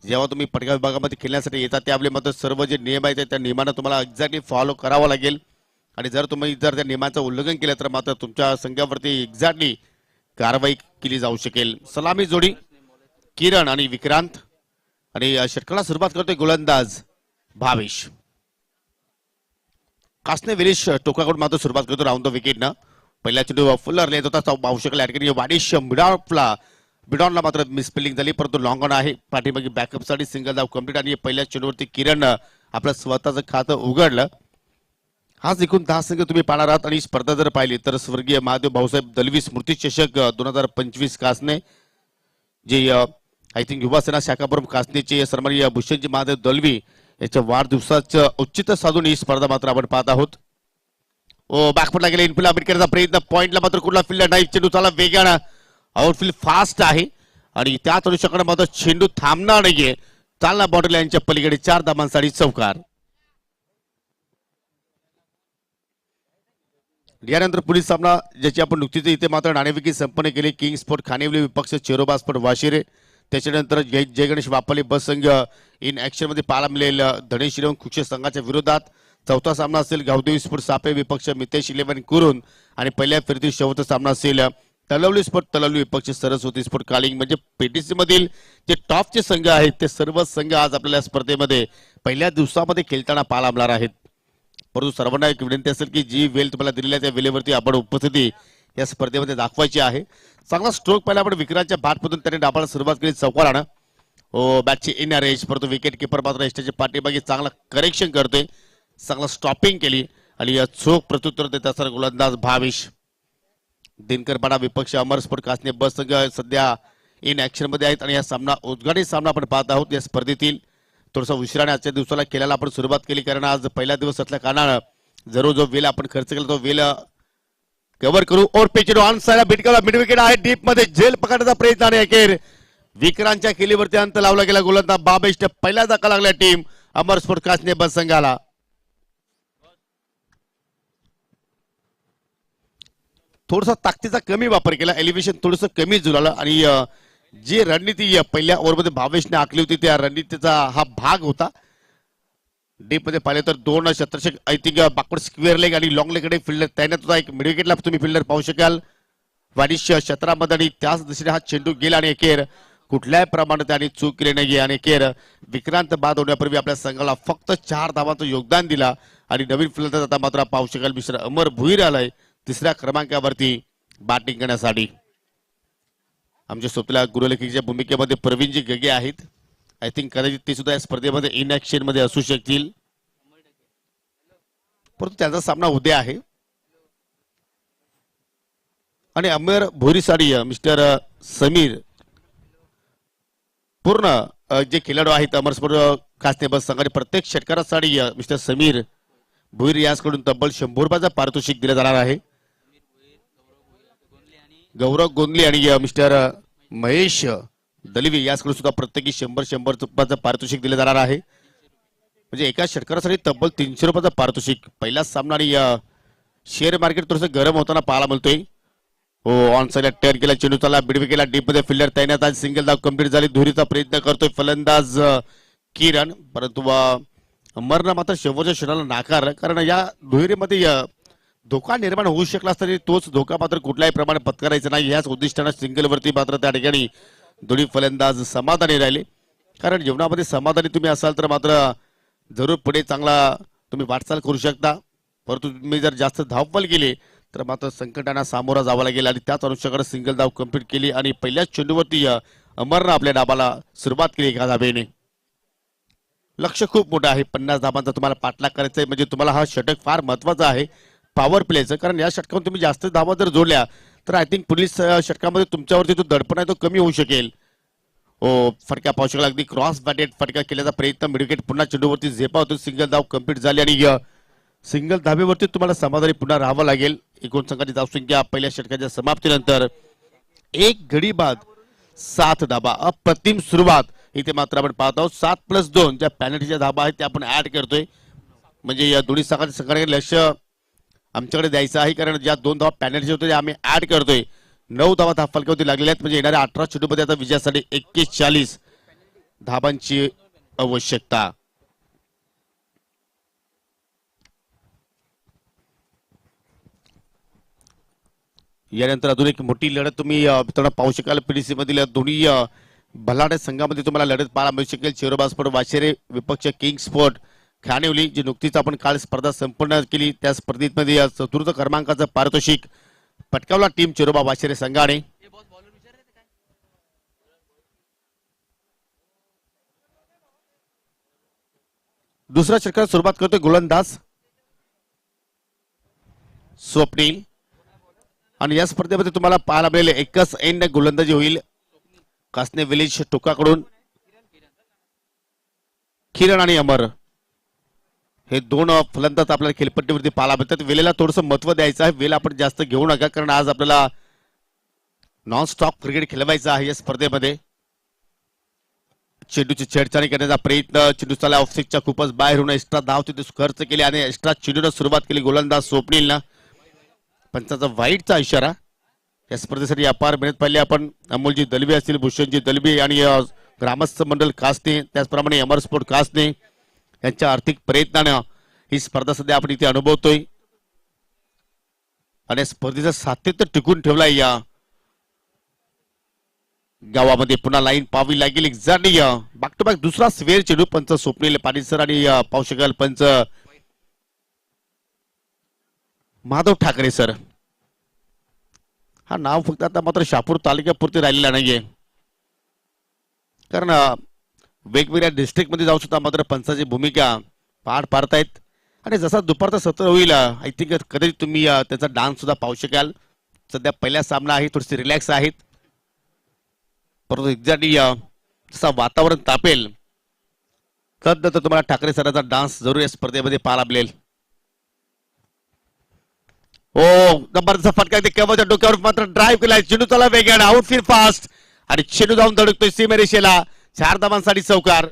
जेव्हा तुम्ही पटका विभागामध्ये खेळण्यासाठी येतात त्यावेळी मात्र सर्व जे नियम आहेत त्या नियमांना तुम्हाला एक्झॅक्टली फॉलो करावं लागेल आणि जर तुम्ही त्या नियमांचं उल्लंघन केलं तर मात्र तुमच्या संघावरती एक्झॅक्टली कारवाई केली जाऊ शकेल. सलामी जोडी किरण आणि विक्रांत आणि षटकाला सुरुवात करतोय गोलंदाज भावेश. कासने विरेश टोकाकडून मात्र सुरुवात करतो राऊंड द विकेटनं. पहिल्या चेंडू फुल्लर लेत होता पाहू शकेल या ठिकाणी वाडिश बिडॉनला मात्र मिसस्पेलिंग झाली, परंतु लॉंग ऑन आहे. पाठीमागे बॅकअपसाठी सिंगल धाव कंप्लीट आणि पहिल्या चेंडूवरती किरण आपलं स्वतःचं खातं उघडलं. हाच एकूण 10 संघ तुम्ही पाहणार आहात आणि स्पर्धा जर पाहिली तर स्वर्गीय महादेव भाऊसाहेब दलवी स्मृती चषक 2025 कासने, जे आय थिंक युवासेना शाखा प्रमुख कासनेचे सन्माननीय भूषणजी महादेव दलवी याच्या वाढदिवसाचं औचित्य साधून ही स्पर्धा मात्र आपण पाहत आहोत. बॅकफुटला गेले इनफिल्ड अपडेट करायचा प्रयत्न, पॉइंटला मात्र कुठला फिल्डर नाही. चेंडू चाला वेगानं, आउटफील्ड फास्ट आहे आणि त्याच अनुषंगाने मात्र चेंडू थांबणार नाहीये. चालना बॉर्डर लाईनच्या पलीकडे 4 धाबांसाठी चौकार. यानंतर पुढील सामना ज्याची आपण नुकतीच इथे मात्र नाणेफेकी संपन्न केली. किंग स्पोर्ट खानिवली विपक्ष चेरोबा स्पोर्ट वाशिरे. त्याच्यानंतर जय गणेश वापली बस संघ इन ऍक्शन मध्ये पाहायला मिळेल धनेश श्रीराम खुक्षे संघाच्या विरोधात. चौथा सामना असेल गावदेवी स्पोर्ट सापे विपक्ष मितेश 11 कुरून आणि पहिल्या फेरीतील शेवटचा सामना असेल तलवली स्पोर्ट तलवली विपक्ष सरस्वती स्पोर्ट कालिंग. म्हणजे पीटीसी मधील जे टॉपचे संघ आहेत ते सर्व संघ आज आपल्याला स्पर्धेमध्ये पहिल्या दिवसामध्ये खेळताना पाहायला मिळणार आहेत. परंतु सर्वांना एक विनंती असेल की जी वेळ तुम्हाला दिलेली आहे त्या वेळेवरती आपण उपस्थिती या स्पर्धेमध्ये दाखवायची आहे. चांगला स्ट्रोक पहिला आपण विक्रांतच्या बॅटमधून त्याने डाबाला सुरुवात केली चौकारानं. बॅटची इन रेंज, परंतु विकेट किपर मात्र एसटीच्या पाठीमागे चांगला करेक्शन करतोय, चांगला स्टॉपिंग केली आणि चोख प्रत्युत्तर देत असताना गोलंदाज भावेश दिनकर पाडा विपक्ष अमर स्पोर्ट कासने बस संघ सध्या इन ऍक्शन मध्ये आहेत आणि हा सामना उद्घाटन सामना आपण पाहत आहोत. या स्पर्धेतील थोडासा उशिराने आजच्या दिवसाला केल्याला आपण सुरुवात केली, कारण आज पहिला दिवस असल्या कारणानं जरूर जो वेळ आपण खर्च केला तो वेळ कव्हर करू. और पिच ऑन साइड बिटकला मिड विकेट आहे, डीप मध्ये झेल पकडण्याचा प्रयत्न आणि अखेर विक्रांतच्या केलीवरती अंत लावला गेला. गोलंदाज बाबेश पहिला धक्का लागला टीम अमर स्पोर्ट कासने बस संघाला. थोडासा ताकदीचा कमी वापर केला, एलिव्हेशन थोडंसं कमी जुळालं आणि जी रणनीती पहिल्या ओव्हरमध्ये भावेशने आखली होती त्या रणनीतीचा हा भाग होता. डीप मध्ये पाहिले तर 2 शतरक्षक I think backward square leg आणि लॉंग लेगकडे फिल्डर तैनात होता. एक मिड विकेटला तुम्ही फिल्डर पाहू शकाल वाडिश क्षेत्रामध्ये आणि त्याच दिशेने हा चेंडू गेला आणि अखेर कुठल्याही प्रमाणात त्याने चूक केली नाही आणि अखेर विक्रांत बाद होण्यापूर्वी आपल्या संघाला फक्त 4 धावांचं योगदान दिला आणि नवीन फिल्डर आता मात्र पाहू शकाल मिस्टर अमर भुईर आलाय तिसऱ्या क्रमांकावरती बॅटिंग करण्यासाठी. आमच्या स्वतःला गुरुलेखीच्या भूमिकेमध्ये प्रवीणजी गगे आहेत. आय थिंक कदाचित ते सुद्धा या स्पर्धेमध्ये इन ऍक्शन मध्ये असू शकतील, परंतु त्यांचा सामना उद्या आहे. आणि अमर भोरीसाडी मिस्टर समीर पूर्ण जे खेळाडू आहेत अमर स्पोर्ट कासने बस संघाने प्रत्येक षटकारासाठी मिस्टर समीर भुईर यासकडून तब्बल 100 रुपयाचा पारितोषिक दिलं जाणार आहे. गौरव गोंदले आणि मिस्टर महेश दलिवे यासकडून सुद्धा प्रत्येकी 100 रुपयाचं पारितोषिक दिलं जाणार आहे. म्हणजे एका षटकारासाठी तब्बल 300 रुपयाचा पारितोषिक. पहिला सामना आणि शेअर मार्केट थोडंसं गरम होताना पाहायला मिळतोय. ऑन साइडला टर्न केला, चेंडू चालला बिडवी केला, डीप मध्ये फिल्डर तैनात आज सिंगल धाव कंप्लीट झाली. धुरीचा प्रयत्न करतोय फलंदाज किरण, परंतु अमरनं मात्र शेवटच्या क्षणाला नाकारलं, कारण या दुहेरीमध्ये धोका निर्माण होऊ शकला असता तरी तोच धोका मात्र कुठल्याही प्रमाणे पत्करायचा नाही याच उद्दिष्टानं सिंगलवरती मात्र त्या ठिकाणी दोन्ही फलंदाज समाधानी राहिले. कारण जीवनामध्ये समाधानी तुम्ही असाल तर मात्र जरूर पुढे चांगला तुम्ही वाटचाल करू शकता, परंतु तुम्ही जर जास्त धावपल केली तर मात्र संकटांना सामोरा जावं लागेल आणि त्याच अनुषंगाने सिंगल धाव कंप्लीट केली आणि पहिल्याच चेंडूवरती अमरनं आपल्या डाबाला सुरुवात केली एका धावेने. लक्ष खूप मोठं आहे, 50 धावांचा तुम्हाला पाठलाग करायचा आहे, म्हणजे तुम्हाला हा षटक फार महत्वाचा आहे पॉवर प्लेचं, कारण या षटकामध्ये तुम्ही जास्त धावा जर जोडल्या तर आय थिंक पुढील षटकामध्ये तुमच्यावरती जो दडपण आहे तो कमी होऊ शकेल. फटका पाहू शकाल, अगदी क्रॉस बॅटेड फटका केल्याचा प्रयत्न, मिडविकेट पुन्हा चेंडूवरती झेपा होतो, सिंगल धाव कंप्लीट झाली आणि सिंगल धावेवरती तुम्हाला समाधानी पुन्हा राहावं लागेल. एकूण संघाची धावसंख्या पहिल्या षटकाच्या समाप्तीनंतर 1 घडी बाद 7 धाबा, अप्रतिम सुरुवात. इथे मात्र आपण पाहत आहोत 7+2 ज्या पॅनल्टीच्या धाबा आहेत त्या आपण ऍड करतोय, म्हणजे या दोन्ही संघाचे लक्ष आमच्याकडे द्यायचं आहे, कारण ज्या 2 धावा पॅनल्टी होते त्या आम्ही ऍड करतोय. 9 धावा धाव फलकावरती लागलेल्या आहेत, म्हणजे येणाऱ्या 18 चेंडूमध्ये आता विजयासाठी 41 धाबांची आवश्यकता. यानंतर अजून एक मोठी लढत तुम्ही पाहू शकाल. पीडीसी मधील दोन्ही भलाडे संघामध्ये तुम्हाला लढत पाहायला मिळू शकेल. चेरोबा स्पोर्ट वाशेरे विपक्ष किंग स्पोर्ट खानिवली, जी नुकतीच आपण काल स्पर्धा संपन्न केली त्या स्पर्धेमध्ये 4th क्रमांकाचं पारितोषिक पटकावला टीम चेरोबा वाशेरे संघाने. दुसऱ्या षटकाला सुरुवात करतोय गोलंदाज स्वप्नील आणि या स्पर्धेमध्ये तुम्हाला पाहायला मिळेल एकच एंड गोलंदाजी होईल कासने विलेज टोकाकडून. किरण आणि अमर हे 2 फलंदाज आपल्याला खेळपट्टीवरती पाहायला मिळतात. वेळेला थोडंसं महत्व द्यायचं आहे, वेळ आपण जास्त घेऊ नका, कारण आज आपल्याला नॉन स्टॉप क्रिकेट खेळवायचं आहे या स्पर्धेमध्ये. चेंडूची छेडछाडी करण्याचा प्रयत्न, चेंडू चाला ऑफसेटच्या खूपच बाहेर होऊन एक्स्ट्रा धाव तिथे खर्च केली आणि एक्स्ट्रा चेंडूला सुरुवात केली गोलंदाज स्वप्नीलनं. पंचाचा वाईटचा इशारा. या स्पर्धेसाठी अपार मेहनत पाहिली आपण. अमोलजी दलबी असतील, भूषणजी दलबी आणि ग्रामस्थ मंडळ कासने, त्याचप्रमाणे अमर स्पोर्ट कासने यांच्या आर्थिक प्रयत्नानं ही स्पर्धा सध्या आपण इथे अनुभवतोय आणि स्पर्धेचं सातत्य टिकून ठेवलाय या गावामध्ये. पुन्हा लाईन पाहावी लागेल एक्झॅक्टली बॅक टू बॅक दुसरा स्वेअर चेंडू पंच स्वप्नील पाटील सर आणि पाहू शकाल पंच माधव ठाकरे सर. हा नाव फक्त आता मात्र शहापूर तालुक्यापुरते राहिलेला नाहीये, कारण वेगवेगळ्या डिस्ट्रिक्ट मध्ये जाऊन सुद्धा मात्र पंचाची भूमिका पार पाडतायत. आणि जसा दुपारचा सत्र होईल आय थिंक कदाचित तुम्ही त्याचा डान्स सुद्धा पाहू शकाल. सध्या पहिला सामना आहे, थोडीशी रिलॅक्स आहेत, परंतु एक्झॅक्टली जसा वातावरण तापेल तर तुम्हाला ठाकरे सरांचा डान्स जरूर या स्पर्धेमध्ये पाहायला मिळेल. ओ जबरदस्त फटका कव्हरच्या डोक्यावर मात्र ड्राईव्ह केलाय. चेंडू चला वेगाने आउटफील्ड फास्ट आणि चेंडू जाऊन धडकतोय सीमेरेषेला. 4 धावांसाठी चौकार.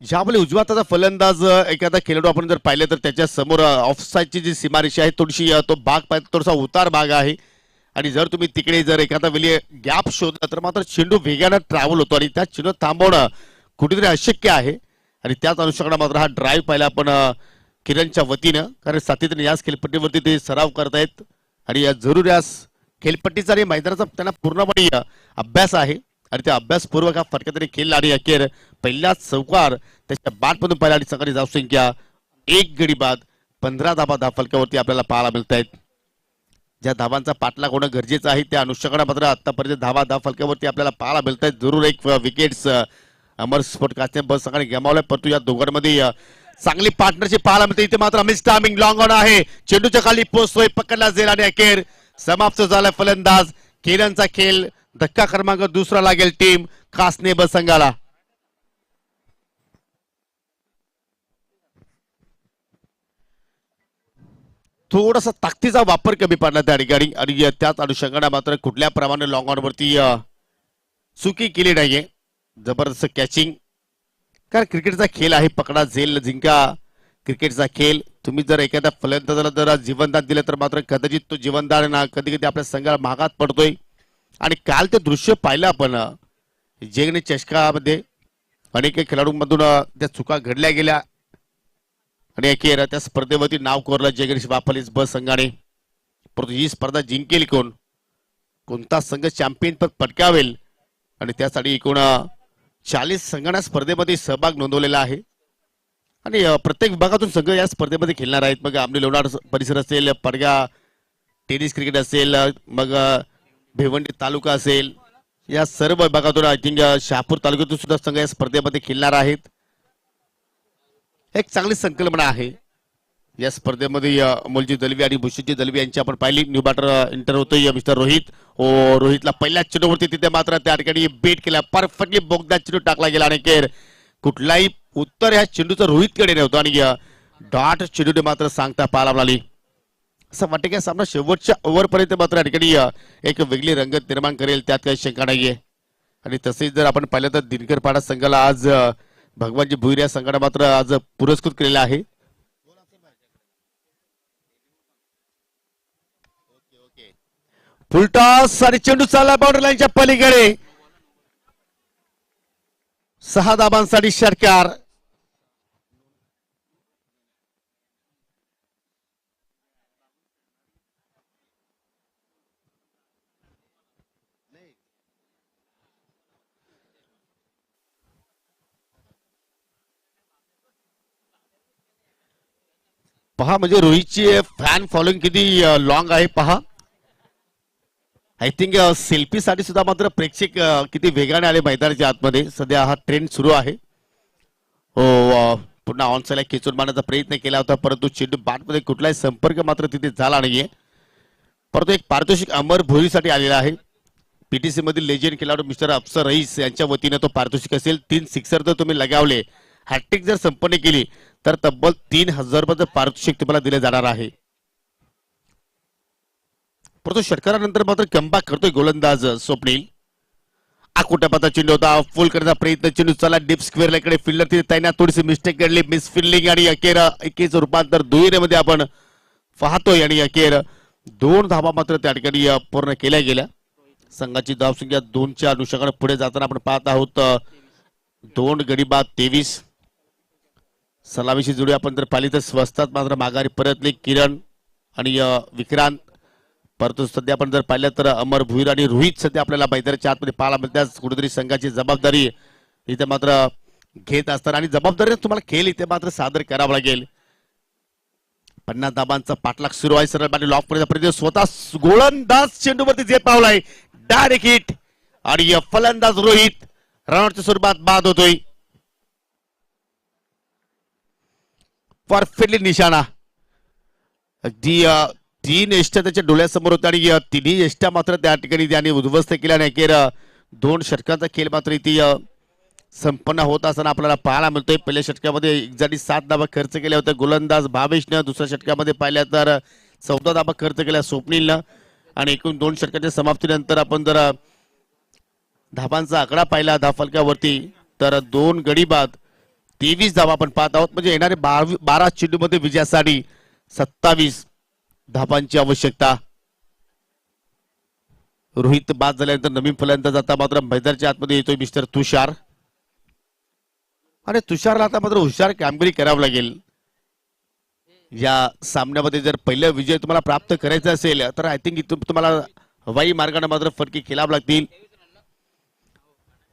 ज्यावेळी उजवा हाताचा फलंदाज एखादा खेळाडू आपण जर पाहिलं तर त्याच्या समोर ऑफसाईडची जी सीमारेषा आहे थोडीशी तो भाग पाहिजे, थोडासा उतार भाग आहे. आणि जर तुम्ही तिकडे जर एखादा वेळी गॅप शोधला तर मात्र चेंडू वेगानं ट्रॅव्हल होतो आणि त्या चेंडू थांबवणं कुठेतरी अशक्य आहे. आणि त्याच अनुषंगाने मात्र हा ड्राईव्ह पाहिला आपण किरणच्या वतीनं, कारण सातत्याने याच खेळपट्टीवरती ते सराव करतायत आणि जरूर याच खेळपट्टीचा आणि मैदानाचा त्यांना पूर्णपणे अभ्यास आहे. आणि त्या अभ्यासपूर्वक हा फटका तरी खेळला आणि अखेर पहिल्याच चौकार त्याच्या बॅटमधून पाहिला आणि सकाळी धावसंख्या 1 गडी बाद 15 धाबा धावफलकावरती आपल्याला पाहायला मिळत आहेत. ज्या धावांचा पाठलाग होणं गरजेचं आहे त्या अनुषंगाने मात्र आतापर्यंत धावफलकावरती आपल्याला पाहायला मिळत आहेत. जरूर एक विकेट्स अमर स्पोर्ट कास्टने बस सकाळी गमावलाय, परंतु या दोघांमध्ये चांगली पार्टनरशिप पाहायला मिळते. इथे मात्र मिस टायमिंग लॉंग ऑन आहे, चेंडूच्या खाली पोहोचतोय, पकडला जाईल आणि अखेर समाप्त झाला फलंदाज. किरणचा खेळ धक्का क्रमांक 2 लागेल टीम कासने बस संघाला. थोडासा ताकदीचा वापर कमी पडला त्या ठिकाणी आणि त्याच अनुषंगाने मात्र कुठल्या प्रमाणे लॉंग ऑन वरती चुकी केली नाहीये. जबरदस्त कॅचिंग, कारण क्रिकेटचा खेळ आहे, पकडा झेल जिंका क्रिकेटचा खेळ. तुम्ही जर एखाद्या फलंदाजाला जर जीवनदान दिलं तर मात्र कदाचित तो जीवनदान कधी कधी आपल्या संघाला महागात पडतोय. आणि काल ते दृश्य पाहिलं आपण जेगणे चषकामध्ये अनेक खेळाडूंमधून त्या चुका घडल्या गेल्या आणि अखेर त्या स्पर्धेवरती नाव कोरलं जयगणेश बाफलीस बस संघाने. परंतु ही स्पर्धा जिंकेल कोणता संघ चॅम्पियन पद पटकावेल आणि त्यासाठी एकूण 40 संघांना स्पर्धेमध्ये सहभाग नोंदवलेला आहे आणि प्रत्येक विभागातून संघ या स्पर्धेमध्ये खेळणार आहेत. मग आमने लोणार परिसर असेल, पडगा टेनिस क्रिकेट असेल, मग भिवंडी तालुका असेल, या सर्व विभागातून आय थिंक शहापूर तालुक्यातून सुद्धा संघ या स्पर्धेमध्ये खेळणार आहेत. एक चांगली संकल्पना आहे या स्पर्धेमध्ये. अमोलजी दलवी आणि भूषणजी दलवी यांची आपण पाहिली. न्यू बॅटर इंटर होतोय मिस्टर रोहित. रोहितला पहिल्याच चेंडूवरती तिथे मात्र त्या ठिकाणी बेट केला, परफेक्टली बोगदा चेंडू टाकला गेला आणि केर कुठलाही उत्तर ह्या चेंडूचं रोहितकडे नव्हतं आणि डॉट चेंडूने मात्र सांगता पाहायला मिळाली. असं वाटतं की सामना शेवटच्या ओव्हरपर्यंत मात्र या ठिकाणी एक वेगळी रंगत निर्माण करेल, त्यात काही शंका नाहीये. आणि तसेच जर आपण पाहिलं तर दिनकर पाडा संघाला आज भगवानजी भुईर या संघाने मात्र आज पुरस्कृत केलेला आहे. फुलटॉस आणि चेंडू चालला बाउंड्री लाईनच्या पलीकडे. 6 धाबांसाठी षटकार. पहा म्हणजे रोहितची फॅन फॉलोइंग किती लॉंग आहे पहा. आय थिंक सेल्फी साठी सुद्धा मात्र प्रेक्षक किती वेगाने आले मैदानाच्या आतमध्ये. सध्या हा ट्रेंड सुरू आहे. हो पुन्हा ऑनसाईडला खेचून मारण्याचा प्रयत्न केला होता, परंतु चेंडू बॅटमध्ये कुठलाही संपर्क मात्र तिथे झाला नाहीये. परंतु एक पारितोषिक अमर भोईसाठी आलेला आहे. पीटीसी मधील लेजेंड खेळाडू मिस्टर अफसर रईस यांच्या वतीने तो पारितोषिक असेल. 3 सिक्सर जर तुम्ही लगावले, हॅट्रिक जर संपन्न केली तर तब्बल 3000 रुपये पारितोषिक तुम्हाला दिले जाणार आहे. परंतु षटकारानंतर मात्र कमबॅक करतोय गोलंदाज स्वप्नील. आकुटापाता चेंडू होता, फुल करण्याचा प्रयत्न, चेंडू चला डीप स्क्वेअर कडे, फिल्डर तिथे तैनात, थोडीशी मिस्टेक घडली, मिस फिल्डिंग आणि अखेर एकेच रूपांतर दुहेरीमध्ये आपण पाहतोय आणि अखेर 2 धावा मात्र त्या ठिकाणी पूर्ण केल्या गेल्या. संघाची धावसंख्या 2च्या अनुषंगाने पुढे जाताना आपण पाहत आहोत 2 गडी बाद 23. सलामीची जोडी आपण जर पाहिली तर स्वस्तात मात्र माघारी परतले किरण आणि विक्रांत. परंतु सध्या आपण जर पाहिलं तर अमर भुईर आणि रोहित सध्या आपल्याला मैदानाच्या आतमध्ये पाहायला मिळतात. कुठेतरी संघाची जबाबदारी इथे मात्र घेत असतात आणि जबाबदारीने तुम्हाला खेळ इथे मात्र सादर करावा लागेल. 50 धाबांचा पाठलाग सुरू आहे. सरळ बाजू लॉक पर्यंत स्वतः गोलंदाज चेंडूवरती जे पावलाय डायरेक्ट हिट आणि फलंदाज रोहित रनआउटच्या स्वरूपात बाद होतोय. परफेक्टली निशाणा अगदी 3 एष्ट्या त्याच्या डोळ्यासमोर होत्या आणि तिन्ही एष्ट्या मात्र त्या ठिकाणी त्याने उद्ध्वस्त केल्या आणि अखेर 2 षटकांचा खेळ मात्र इथे संपन्न होत असताना आपल्याला पाहायला मिळतोय. पहिल्या षटकामध्ये एक जणी 7 धाबा खर्च केल्या होत्या गोलंदाज भावेशनं. दुसऱ्या षटकामध्ये पाहिल्या तर 14 धाबा खर्च केल्या स्वप्नीलनं आणि एकूण 2 षटकाच्या समाप्तीनंतर आपण जर धाबांचा आकडा पाहिला धावफलकावरती तर 2 गडी बाद 23 धाबा आपण पाहत आहोत. म्हणजे येणारे 12 चेंडूमध्ये विजयासाठी 27 धाबांची आवश्यकता. रोहित बाद झाल्यानंतर नवीन फलंदाज आता मात्र मैदानाच्या आतमध्ये येतोय मिस्टर तुषार आणि तुषारला आता मात्र हुशार कामगिरी करावी लागेल. या सामन्यामध्ये जर पहिला विजय तुम्हाला प्राप्त करायचा असेल तर आय थिंक इथून तुम्हाला हवाई मार्गाने मात्र फटके खेळावे लागतील.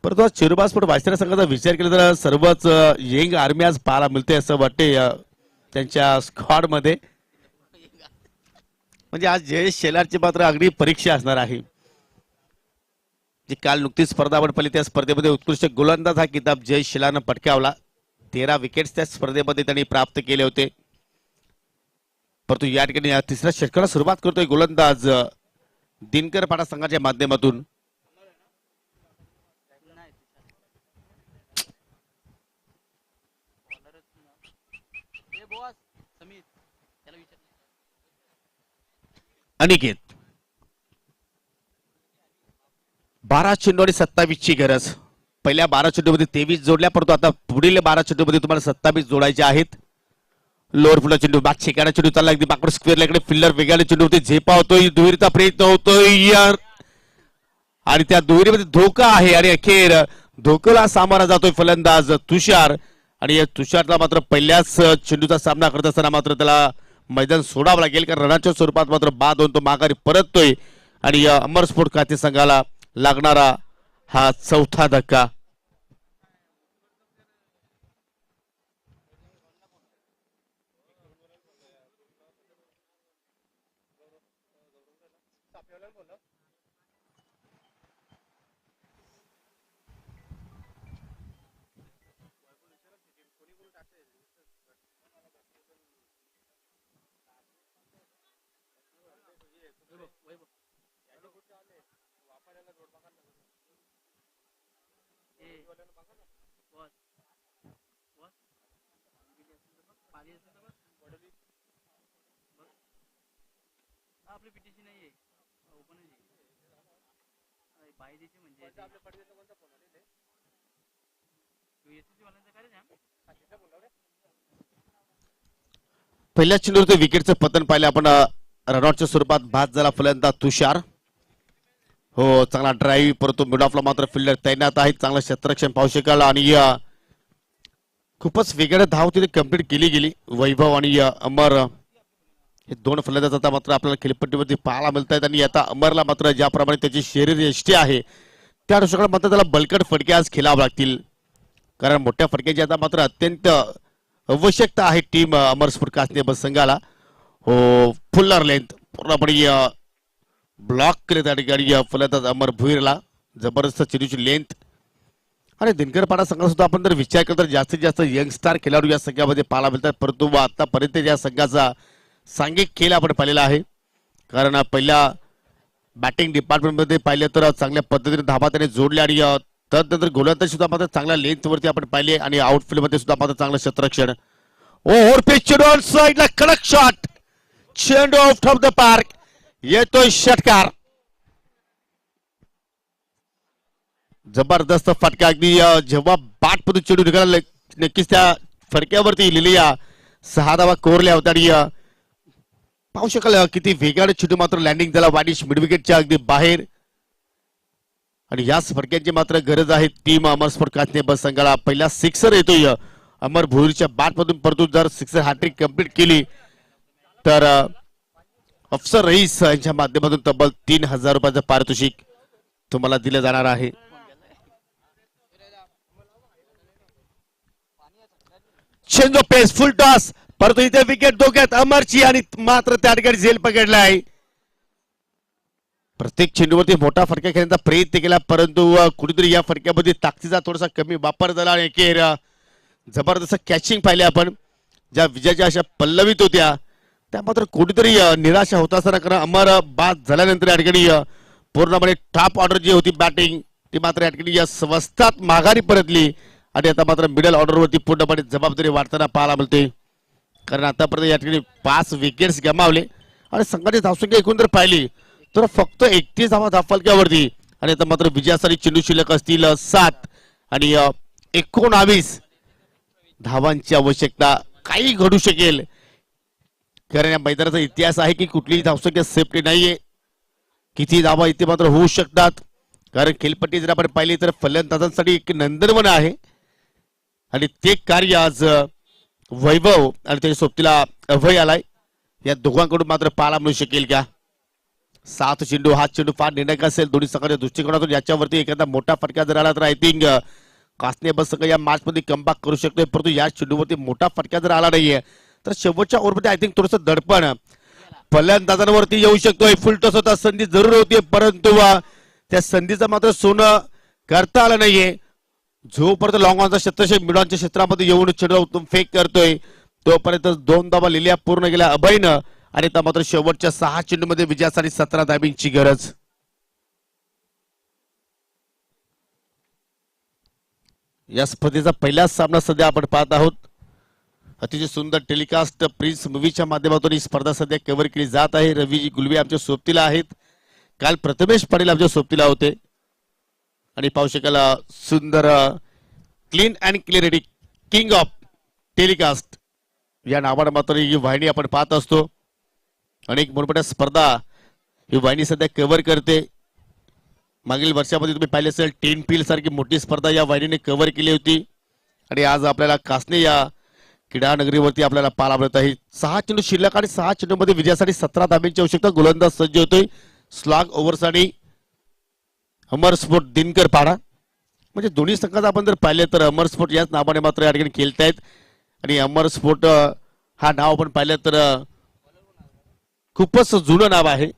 परंतु चिरुबाज स्पोर्ट वायसरा संघाचा विचार केला तर सर्वच यंग आर्मी आज पाहायला मिळते असं वाटते त्यांच्या स्क्वॉड मध्ये. म्हणजे आज जयेश शेलारची मात्र अगदी परीक्षा असणार आहे. जी काल नुकतीच स्पर्धा आपण पाहिली त्या स्पर्धेमध्ये उत्कृष्ट गोलंदाज हा किताब जयेश शेलारनं पटकावला. 13 विकेट्स त्या स्पर्धेमध्ये त्यांनी प्राप्त केले होते. परंतु या ठिकाणी तिसऱ्या षटकाला सुरुवात करतोय गोलंदाज दिनकर पाडा संघाच्या माध्यमातून. अनिकेत 12 चेंडू आणि 27 ची गरज. पहिल्या 12 चेंडूमध्ये 23 जोडल्या परंतु आता पुढील 12 चेंडूमध्ये तुम्हाला 27 जोडायचे आहेत. लोअर फुला चेंडू बाग शेकाडा चेंडू चालला अगदी बाकड स्क्वेअरला इकडे फिल्डर वेगळ्या चेंडूवरती झेपा होतोय. दुहेरीचा प्रयत्न होतोय यार आणि त्या दुहेरीमध्ये धोका आहे आणि अखेर धोक्याला सामोरा जातोय फलंदाज तुषार आणि या तुषारला मात्र पहिल्याच चेंडूचा सामना करत असताना मात्र त्याला मैदान सोडावं लागेल कारण रनाच्या स्वरूपात मात्र बाद होऊन तो माघारी परततोय आणि अमर स्पोर्ट खाते संघाला लागणारा हा 4था धक्का. आपली पिटीची नाहीये ओपनच आहे बाहेरची म्हणजे पहिल्या चेंडूवरती विकेटचं पतन पाहिलं आपण. रनआउटच्या स्वरूपात बाद झाला फलंदाज तुषार. हो चांगला ड्राईव्ह परंतु मिड ऑफला मात्र फिल्डर तैनात आहेत. चांगलं क्षेत्ररक्षण पाहू शकाल आणि खूपच वेगळ्या धाव तिथे कंप्लीट केली गेली. वैभव आणि अमर हे 2 फलंदाज आता मात्र आपल्याला खेळपट्टीवरती पाहायला मिळत आहेत आणि आता अमरला मात्र ज्याप्रमाणे त्याची शरीर यष्टी आहे त्या अनुषंगाने मात्र त्याला बलकट फटके आज खेळावे लागतील कारण मोठ्या फटक्याची आता मात्र अत्यंत आवश्यकता आहे टीम अमर स्पोर्ट कासने बस संघाला. हो फुल्लर लेंथ पूर्णपणे ब्लॉक केले त्या ठिकाणी फलंदाज अमर भुईरला. जबरदस्त चेंडूची लेंथ आणि दिनकर पाडा संघाचा सुद्धा आपण जर विचार केला तर जास्तीत जास्त यंगस्टार खेळाडू या संघामध्ये पाहायला मिळतात परंतु आतापर्यंत या संघाचा सांघिक खेळ आपण पाहिलेला आहे कारण पहिल्या बॅटिंग डिपार्टमेंटमध्ये पाहिलं तर चांगल्या पद्धतीने धाबा त्याने जोडल्या आणि त्यानंतर गोलंदाज सुद्धा मात्र चांगल्या लेंथवरती आपण पाहिले आणि आउटफील्ड मध्ये सुद्धा मात्र चांगलं क्षेत्ररक्षण. ओव्हर पिच चेंडू ऑन साइडला कडक शॉट चेंडू आउट ऑफ द पार्क येतोय षटकार. जबरदस्त फटका अगदी जेव्हा बॅट मधून चेंडू निघाला नक्कीच त्या फटक्यावरती लिहिलेल्या 6 धावा कोरल्या होत्या आणि पाहू शकाल किती वेगाने चेंडू मात्र लँडिंग झाला वाडिश मिड विकेटच्या अगदी बाहेर आणि याच फटक्यांची मात्र गरज आहे टीम अमर स्पोर्ट कासने बस संघाला. पहिला सिक्सर येतोय अमर भोईरच्या बॅट मधून परंतु जर सिक्सर हॅट्रिक कंप्लीट केली तर अफसर रईस यांच्या माध्यमातून तब्बल 3000 रुपयाचं पारितोषिक तुम्हाला दिलं जाणार आहे. Change of pace full toss, परंतु इथे विकेट धोक्यात अमरची आणि मात्र त्या ठिकाणी झेल पकडलाय. प्रत्येक चेंडूवरती मोठा फटका खेळण्याचा प्रयत्न केला, परंतु कुठेतरी या फटक्यामध्ये ताकदीचा थोडासा कमी वापर झाला आणि अखेर जबरदस्त कॅचिंग पाहिले आपण. ज्या विजयाच्या अशा पल्लवीत होत्या त्या मात्र कुठेतरी निराशा होत असताना, कारण अमर बाद झाल्यानंतर या ठिकाणी पूर्णपणे टॉप ऑर्डर जी होती बॅटिंग ती मात्र या ठिकाणी या स्वस्तात माघारी परतली आणि आता मात्र मिडल ऑर्डरवरती पूर्णपणे जबाबदारी वाढताना पाहायला मिळते. कारण आतापर्यंत या ठिकाणी 5 विकेट्स गमावले आणि संघाची धावसंख्या एकूण जर पाहिली तर फक्त 31 धावा धावफलक्यावरती आणि आता मात्र विजयासाठी चेंडू शिल्लक असतील 7 आणि 19 धावांची आवश्यकता. काही घडू शकेल, कारण या मैदानाचा इतिहास आहे की कुठलीही धावसंख्या सेफ्टी नाहीये. किती धावा इथे मात्र होऊ शकतात, कारण खेळपट्टी जर आपण पाहिली तर फलंदाजांसाठी एक नंदनवन आहे आणि ते कार्य आज वैभव आणि त्याच्या सोबतीला अभय आलाय या दोघांकडून मात्र पाहायला मिळू शकेल का. 7 चेंडू, हा चेंडू फार निर्णायक असेल दोन्ही संघाच्या दृष्टिकोनातून. याच्यावरती एखादा मोठा फटका जर आला तर आय थिंक कासने बस संघ या मॅच मध्ये कमबॅक करू शकतोय, परंतु या चेंडूवरती मोठा फटका जर आला नाहीये तर शेवटच्या ओव्हरमध्ये आय थिंक थोडंसं दडपण फलंदाजांवरती येऊ शकतोय. फुल टॉस होता, संधी जरूर होती, परंतु त्या संधीचं मात्र सोनं करता आलं नाहीये. जोपर्यंत लॉंग ऑनचा क्षेत्रक्षक मिड ऑनच्या क्षेत्रामध्ये येऊन चेंडू फेक करतोय तोपर्यंत 2 धावा लिहिल्या पूर्ण गेल्या अभयनं आणि आता मात्र शेवटच्या 6 चेंडूमध्ये विजयासाठी 17 धाबींची गरज. या स्पर्धेचा पहिलाच सामना सध्या आपण पाहत आहोत. अतिशय सुंदर टेलिकास्ट प्रिन्स मूवीच्या माध्यमातून ही स्पर्धा सध्या कव्हर केली जात आहे. रवीजी गुलवे आमच्या सोबतीला आहेत, काल प्रथमेश पाटील आमच्या सोबतीला होते आणि पाहू शकाल सुंदर clean and clarity king of telecast या नावाने मात्र ही वाहिनी आपण पाहत असतो. अनेक मोठमोठ्या स्पर्धा ही वाहिनी सध्या कव्हर करते. मागील वर्षामध्ये तुम्ही पाहिले असेल 10 पील सारखी मोठी स्पर्धा या वाहिनीने कव्हर केली होती आणि आज आपल्याला कासने या क्रीडा नगरीवरती आपल्याला पाहायला मिळत आहे. 6 चेंडू शिल्लक आणि 6 चेंडूमध्ये विजयासाठी 17 धाब्यांची आवश्यकता. गोलंदाज सज्ज होतोय. स्लॉग ओव्हरसाठी अमर स्पोर्ट दिनकर पाडा, म्हणजे दोन्ही संघात आपण जर पाहिले तर अमर स्पोर्ट याच नावाने मात्र या ठिकाणी खेळतायत आणि अमर स्पोर्ट हा नाव आपण पाहिलं तर खूपच जुनं नाव आहे.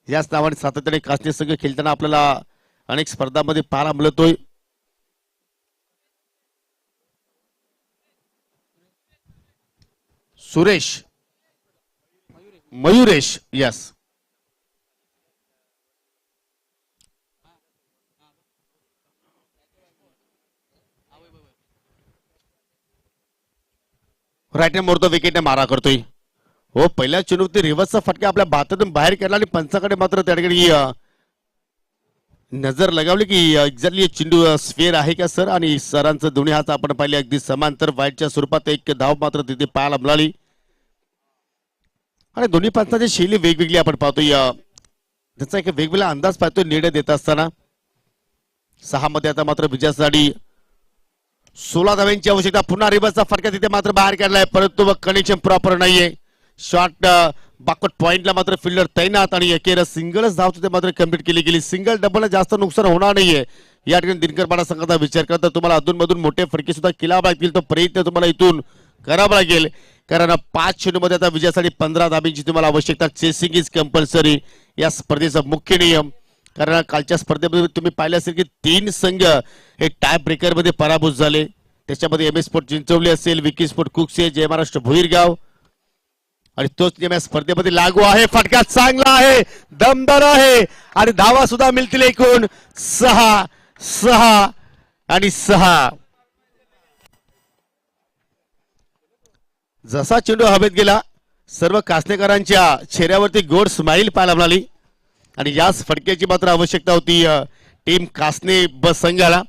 याच नावाने सातत्याने कासने संघ खेळताना आपल्याला अनेक स्पर्धांमध्ये पाहायला मिळतोय. Suresh Mayuresh yes right hand मोडतो, विकेटने मारा करतोय. हो, पहिल्या चेंडूवरती रिव्हर्सचा फटका आपल्या भातातून बाहेर केला आणि पंचाकडे मात्र त्या ठिकाणी नजर लगावली की एक्झॅक्टली चेंडू स्फेअर आहे का सर, आणि सरांचं दोन्ही हात आपण पाहिले अगदी समांतर वाईटच्या स्वरूपात एक धाव मात्र तिथे पाहायला मिळाली आणि दोन्ही पंचांची शैली वेगवेगळी आपण पाहतोय. त्याचा एक वेगवेगळा अंदाज पाहतोय निर्णय देत असताना. 6 मध्ये आता मात्र विजयासाठी 16 धाव्यांची आवश्यकता. पुन्हा रिव्हर्सचा फटका तिथे मात्र बाहेर काढलाय, परंतु कनेक्शन प्रॉपर नाहीये. शॉर्ट बॅकवर्ड पॉइंटला मात्र फिल्डर तैनात आणि अखेर सिंगलच धाव तिथे मात्र कंप्लीट केली गेली. सिंगल डबल जास्त नुकसान होणार नाहीये या ठिकाणी दिनकर पाडा संघाचा विचार करता तुम्हाला अधूनमधून मोठे फटके सुद्धा केलावे लागतील. तो प्रयत्न तुम्हाला इथून करावा लागेल, कारण 5 चेंडूमध्ये आता विजयासाठी 15 धाब्यांची तुम्हाला आवश्यकता. चेसिंग इज कंपल्सरी या स्पर्धेचा मुख्य नियम. कारण कालच्या स्पर्धेमध्ये तुम्ही पाहिलं असेल की 3 संघ हे टाय ब्रेकर मध्ये पराभूत झाले. त्याच्यामध्ये एम एस स्पोर्ट चिंचवली असेल, विकी स्पोर्ट कुकसे, जय महाराष्ट्र भुईरगाव, आणि तोच नियम या स्पर्धेमध्ये लागू आहे. फटका चांगला आहे, दमदार आहे आणि धावा सुद्धा मिळतील एकूण 6 आणि 6. जसा चेंडू हवेत गेला सर्व कासनेकरांच्या चेहऱ्यावरती गोड स्माइल पाहायला मिळाली आणि याच फटक्याची मात्र आवश्यकता होती टीम कासने बस संघाला.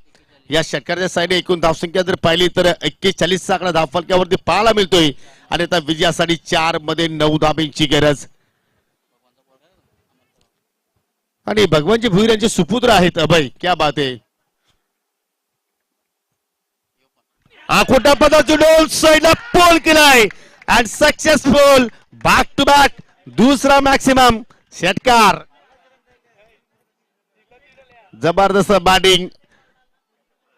या षटकाराच्या साईडने एकूण धावसंख्या जर पाहिली तर 41चा आकडा धावफलक्यावरती पाहायला मिळतोय आणि आता विजयासाठी 4 मध्ये 9 धाब्यांची गरज. आणि भगवानजी भुईर यांचे सुपुत्र आहेत अभय, क्या बात आहे. खोटा पदाचा डोल साईडला पोल केलाय and successful. Back to back दुसरा मॅक्सिमम षटकार. जबरदस्त बॅटिंग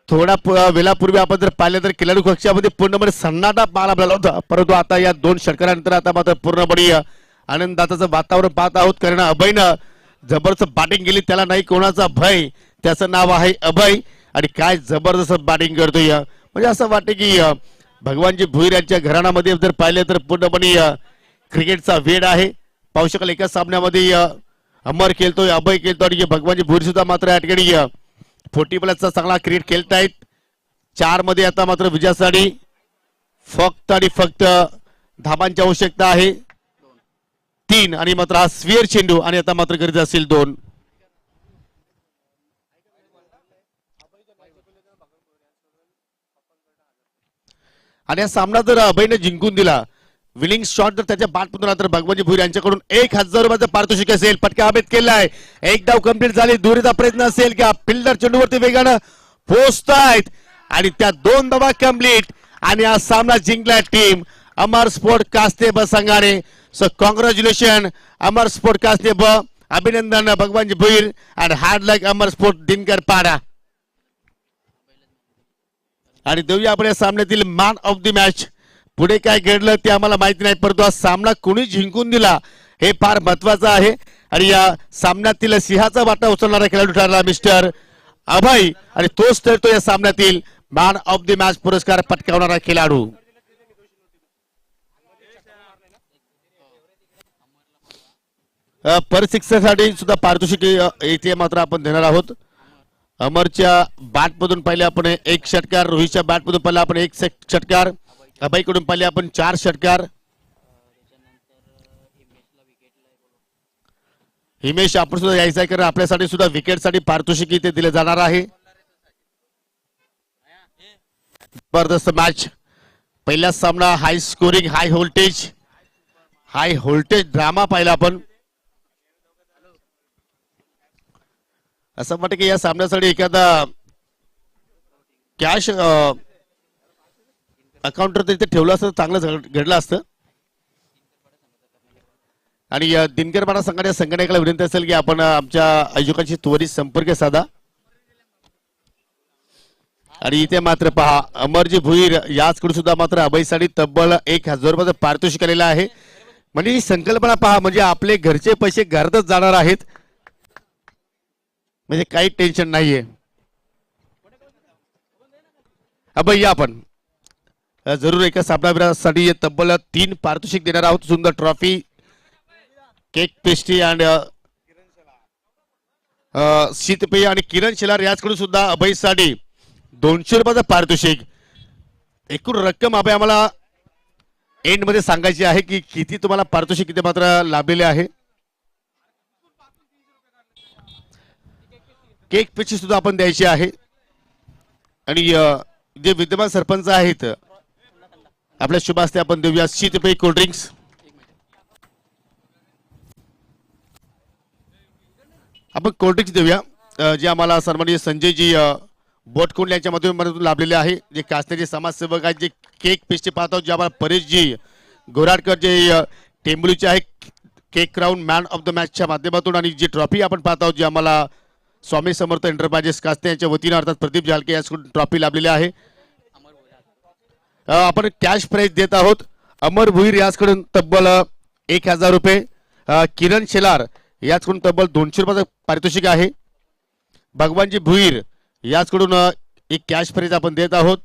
थोडा वेळापूर्वी आपण जर पाहिलं तर खिलाडू कक्षामध्ये पूर्णपणे सन्नाटा पाहायला मिळाला होता, परंतु आता या 2 षटकारानंतर आता मात्र पूर्णपणे आनंदाचं वातावरण पाहत आहोत. कारण अभयनं जबरदस्त बॅटिंग केली, त्याला नाही कोणाचा भय, त्याचं नाव आहे अभय आणि काय जबरदस्त बॅटिंग करतोय. म्हणजे असं वाटतं की भगवानजी भुईर यांच्या घराण्यामध्ये जर पाहिलं तर पूर्णपणे क्रिकेटचा वेड आहे. पाहू शकाल एका सामन्यामध्ये अमर खेळतोय, अभय खेळतोय आणि भगवानजी भुईर सुद्धा मात्र या ठिकाणी 40 प्लसचा चांगला क्रिकेट खेळतायत. 4 मध्ये आता मात्र विजयासाठी फक्त आणि फक्त धाबांची आवश्यकता आहे 3 आणि मात्र हा स्विअर चेंडू आणि आता मात्र गरज असेल 2. आणि हा सामना जर अभयने जिंकून दिला, विनिंग शॉट जर त्याच्या बॅटमधून तर भगवानजी भुईर यांच्याकडून 1000 रुपयाचं पारितोषिक असेल. पटका अभेद केलाय, एक डाव कंप्लीट झाली, दुरीचा प्रयत्न असेल की फिल्डर चेंडूवरती वेगानं पोहोचतायत आणि त्या 2 धावा कंप्लीट आणि हा सामना जिंकला टीम अमर स्पोर्ट कास्तेब संघाने. सो कॉंग्रॅच्युलेशन अमर स्पोर्ट कास्तेब, अभिनंदन भगवानजी भुईर आणि हार्ड लक अमर स्पोर्ट दिनकर पाडा. आणि देऊया आपण या सामन्यातील मॅन ऑफ द मॅच. पुढे काय घडलं ते आम्हाला माहिती नाही, परंतु हा सामना कोणी जिंकून दिला हे फार महत्वाचं आहे. आणि या सामन्यातील सिंहाचा वाटा उचलणारा खेळाडू ठरला मिस्टर अभय आणि तोच ठरतो या सामन्यातील मॅन ऑफ द मॅच पुरस्कार पटकावणारा खेळाडू. पर सिक्सरसाठी सुद्धा पारितोषिक इथे मात्र आपण देणार आहोत. अमरच्या बॅटमधून पहिले आपण 1 षटकार, रोहितच्या बॅटमधून पहिले आपण 1 षटकार, अभयकडून पहिले आपण 4 षटकार. हिमेश आपण सुद्धा यायचं आहे, कारण आपल्यासाठी सुद्धा विकेटसाठी पारितोषिक इथे दिले जाणार आहे. जबरदस्त मॅच, पहिला सामना हाय स्कोरिंग, हाय व्होल्टेज ड्रामा पाहिला आपण. असं वाटतं की या सामन्यासाठी एखादा कॅश अकाउंटवर तिथे ठेवलं असतं चांगलं घडलं असतं. आणि दिनकर पाडा संघाच्या संघटनेला विनंती असेल की आपण आमच्या आयोजकांशी त्वरित संपर्क साधा. आणि इथे मात्र पहा अमरजी भुईर याचकडून सुद्धा मात्र अभयसाठी तब्बल 1000 रुपयाचं पारितोषिक आलेलं आहे. म्हणजे ही संकल्पना पहा, म्हणजे आपले घरचे पैसे घरातच जाणार आहेत, म्हणजे काही टेन्शन नाहीये. अभय या आपण जरूर एका सामनावीरासाठी तब्बल 3 पारितोषिक देणार आहोत. सुंदर ट्रॉफी, केक पेस्ट्री आणि शीतपेय आणि किरण शेलार याचकडून सुद्धा अभयसाठी 200 रुपयाचं पारितोषिक. एकूण रक्कम अभय आम्हाला एंड मध्ये सांगायची आहे की किती तुम्हाला पारितोषिक किती मात्र लाभलेले आहे. केक पेस्ट्री सुद्धा आपण द्यायची आहे. आणि जे विद्यमान सरपंच आहेत आपल्या शुभ हस्ते आपण देऊया शीतपेय कोल्ड्रिंक्स. आपण कोल्ड्रिंक्स देऊया जे आम्हाला सन्माननीय संजयजी बोटकोंड यांच्या मधून लाभलेले आहे. जे कासण्याचे समाजसेवक आहेत, जे केक पेस्ट्री पाहतो, जे आम्हाला परेशजी गोराडकर जे टेंबुलीचे आहे केक क्राऊन मॅन ऑफ द मॅचच्या माध्यमातून, आणि जी ट्रॉफी आपण पाहतो जे आम्हाला स्वामी समर्थ एंटरप्राइजेस कास्ते यांच्या वतीनं अर्थात प्रदीप जालके याचकडून ट्रॉफी लाभलेली आहे. आपण कॅश प्राइज देत आहोत. अमर भुईर याचकडून तब्बल 1000 रुपये, किरण शेलार याचकडून तब्बल 200 रुपयाचं पारितोषिक आहे. भगवानजी भुईर याचकडून एक कॅश प्राइज आपण देत आहोत.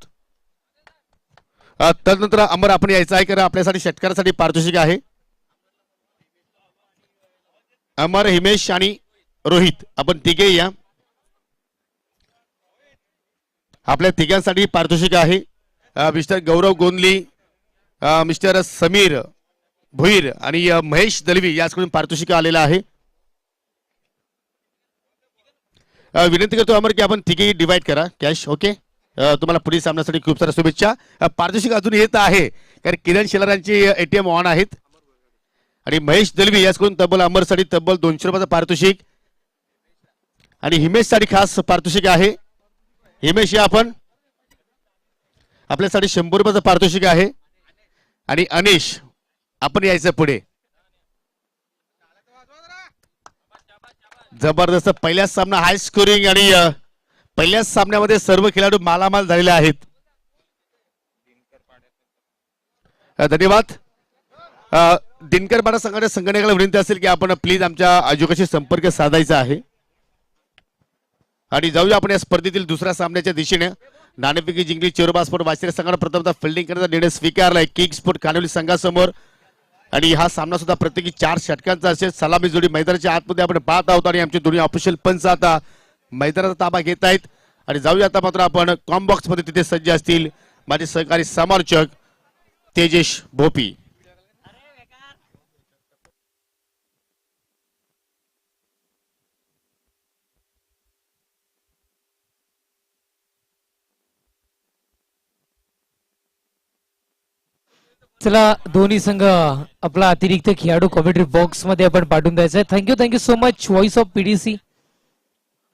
त्यानंतर अमर आपण यायचं आहे, कारण आपल्यासाठी षटकारासाठी पारितोषिक आहे. अमर, हिमेश आणि रोहित आपण तिघे या. आपल्या तिघांसाठी पारितोषिक आहे. मिस्टर गौरव गोंदली, मिस्टर समीर भुईर आणि महेश दलवी याचकडून पारितोषिक आलेलं आहे. विनंती करतो अमर की आपण तिघेही डिवाइड करा कॅश. ओके, तुम्हाला पुढील सामन्यासाठी खूप साऱ्या शुभेच्छा. पारितोषिक अजून येत आहे, कारण किरण शेलार यांची एटीएम ऑन आहेत. आणि महेश दलवी याचकडून तब्बल अमरसाठी तब्बल 200 रुपयाचं पारितोषिक. आणि हिमेशसाठी खास पारितोषिक आहे. हिमेश या आपण, आपल्यासाठी 100 रुपयाचं पारितोषिक आहे. आणि अनिश आपण यायचं पुढे. जबरदस्त पहिला सामना हाय स्कोरिंग आणि पहिल्याच सामन्यामध्ये सर्व खेळाडू मालामाल झालेले आहेत. धन्यवाद. दिनकर पाडा संघाच्या संघटनेला विनंती असेल की आपण प्लीज आमच्या आयोजकाशी संपर्क साधायचा आहे. आणि जाऊया आपण या स्पर्धेतील दुसऱ्या सामन्याच्या दिशेने. नाणेफेकी जिंकली चेरोबा स्पोर्ट वाशिरे संघाने प्रथमतः फिल्डिंग करण्याचा निर्णय स्वीकारलाय किंग स्पोर्ट कानवली संघासमोर. आणि हा सामना सुद्धा प्रत्येकी 4 षटकांचा असेल. सलामी जोडी मैदानाच्या आतमध्ये आपण पाहत आहोत आणि आमचे दोन्ही ऑफिशियल पंच आता मैदानाचा ताबा घेत आहेत. आणि जाऊया आता मात्र आपण कॉम्बॉक्स मध्ये तिथे सज्ज असतील माझे सहकारी समालोचक तेजेश भोपी. चला दोन्ही संघ आपला अतिरिक्त खेळाडू कॉमेंट्री बॉक्स मध्ये आपण पाठवून द्यायचा आहे. Thank you so much voice of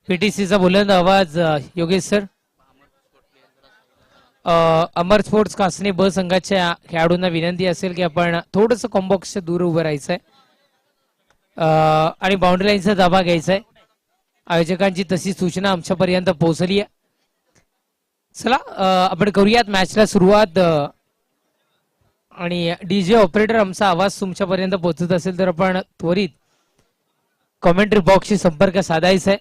पीटीसीचा बुलंद आवाज योगेश सर. अमर स्पोर्ट्स कासने ब संघाच्या खेळाडूंना विनंती असेल की आपण थोडस कॉम्बॉक्सच्या दूर उभं राहायचंय आणि बाउंड्री लाईनचा दाबा घ्यायचा आहे. आयोजकांची तशी सूचना आमच्यापर्यंत पोहोचली आहे. चला आपण करूयात मॅचला सुरुवात. आणि डीजे ऑपरेटर आमचा आवाज तुमच्यापर्यंत पोहोचत असेल तर आपण त्वरित कॉमेंट्री बॉक्सशी संपर्क साधायचा आहे.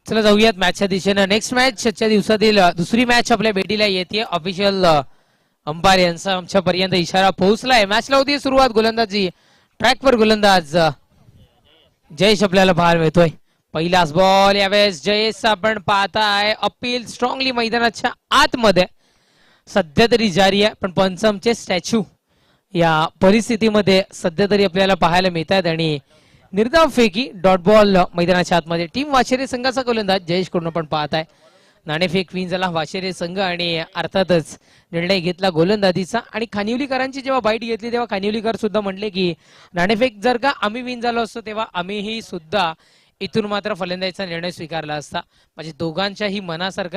चला जाऊयात मॅचच्या दिशेनं. नेक्स्ट मॅचच्या दिवसातील दुसरी मॅच आपल्या भेटीला येते. ऑफिशियल अंपायर यांचा आमच्यापर्यंत इशारा पोहोचलाय. मॅचला होती सुरुवात. गोलंदाजी ट्रॅकवर गोलंदाज जयेश आपल्याला पाहायला मिळतोय. पहिलाच बॉल यावेळेस जयेश आपण पाहताय. अपील स्ट्रॉंगली मैदानाच्या आतमध्ये सध्या तरी जारी आहे. पण पंचमचे स्टॅच्यू या परिस्थितीमध्ये सध्या तरी आपल्याला पाहायला मिळत आहेत. आणि निर्धाव फेकी डॉट बॉल मैदानाच्या आतमध्ये. टीम वाशिरे संघाचा गोलंदाज जयेश कडून आपण पाहताय. नाणेफेक क्वीन झाला वाशिरे संघ आणि अर्थातच निर्णय घेतला गोलंदाजीचा. आणि खानिवलीकरांची जेव्हा बाईट घेतली तेव्हा खानिवलीकर सुद्धा म्हणले की नाणेफेक जर का आम्ही विन झालो असतो तेव्हा आम्हीही सुद्धा इथून मात्र फलंदाजीचा निर्णय स्वीकारला असता. म्हणजे दोघांच्याही मनासारखा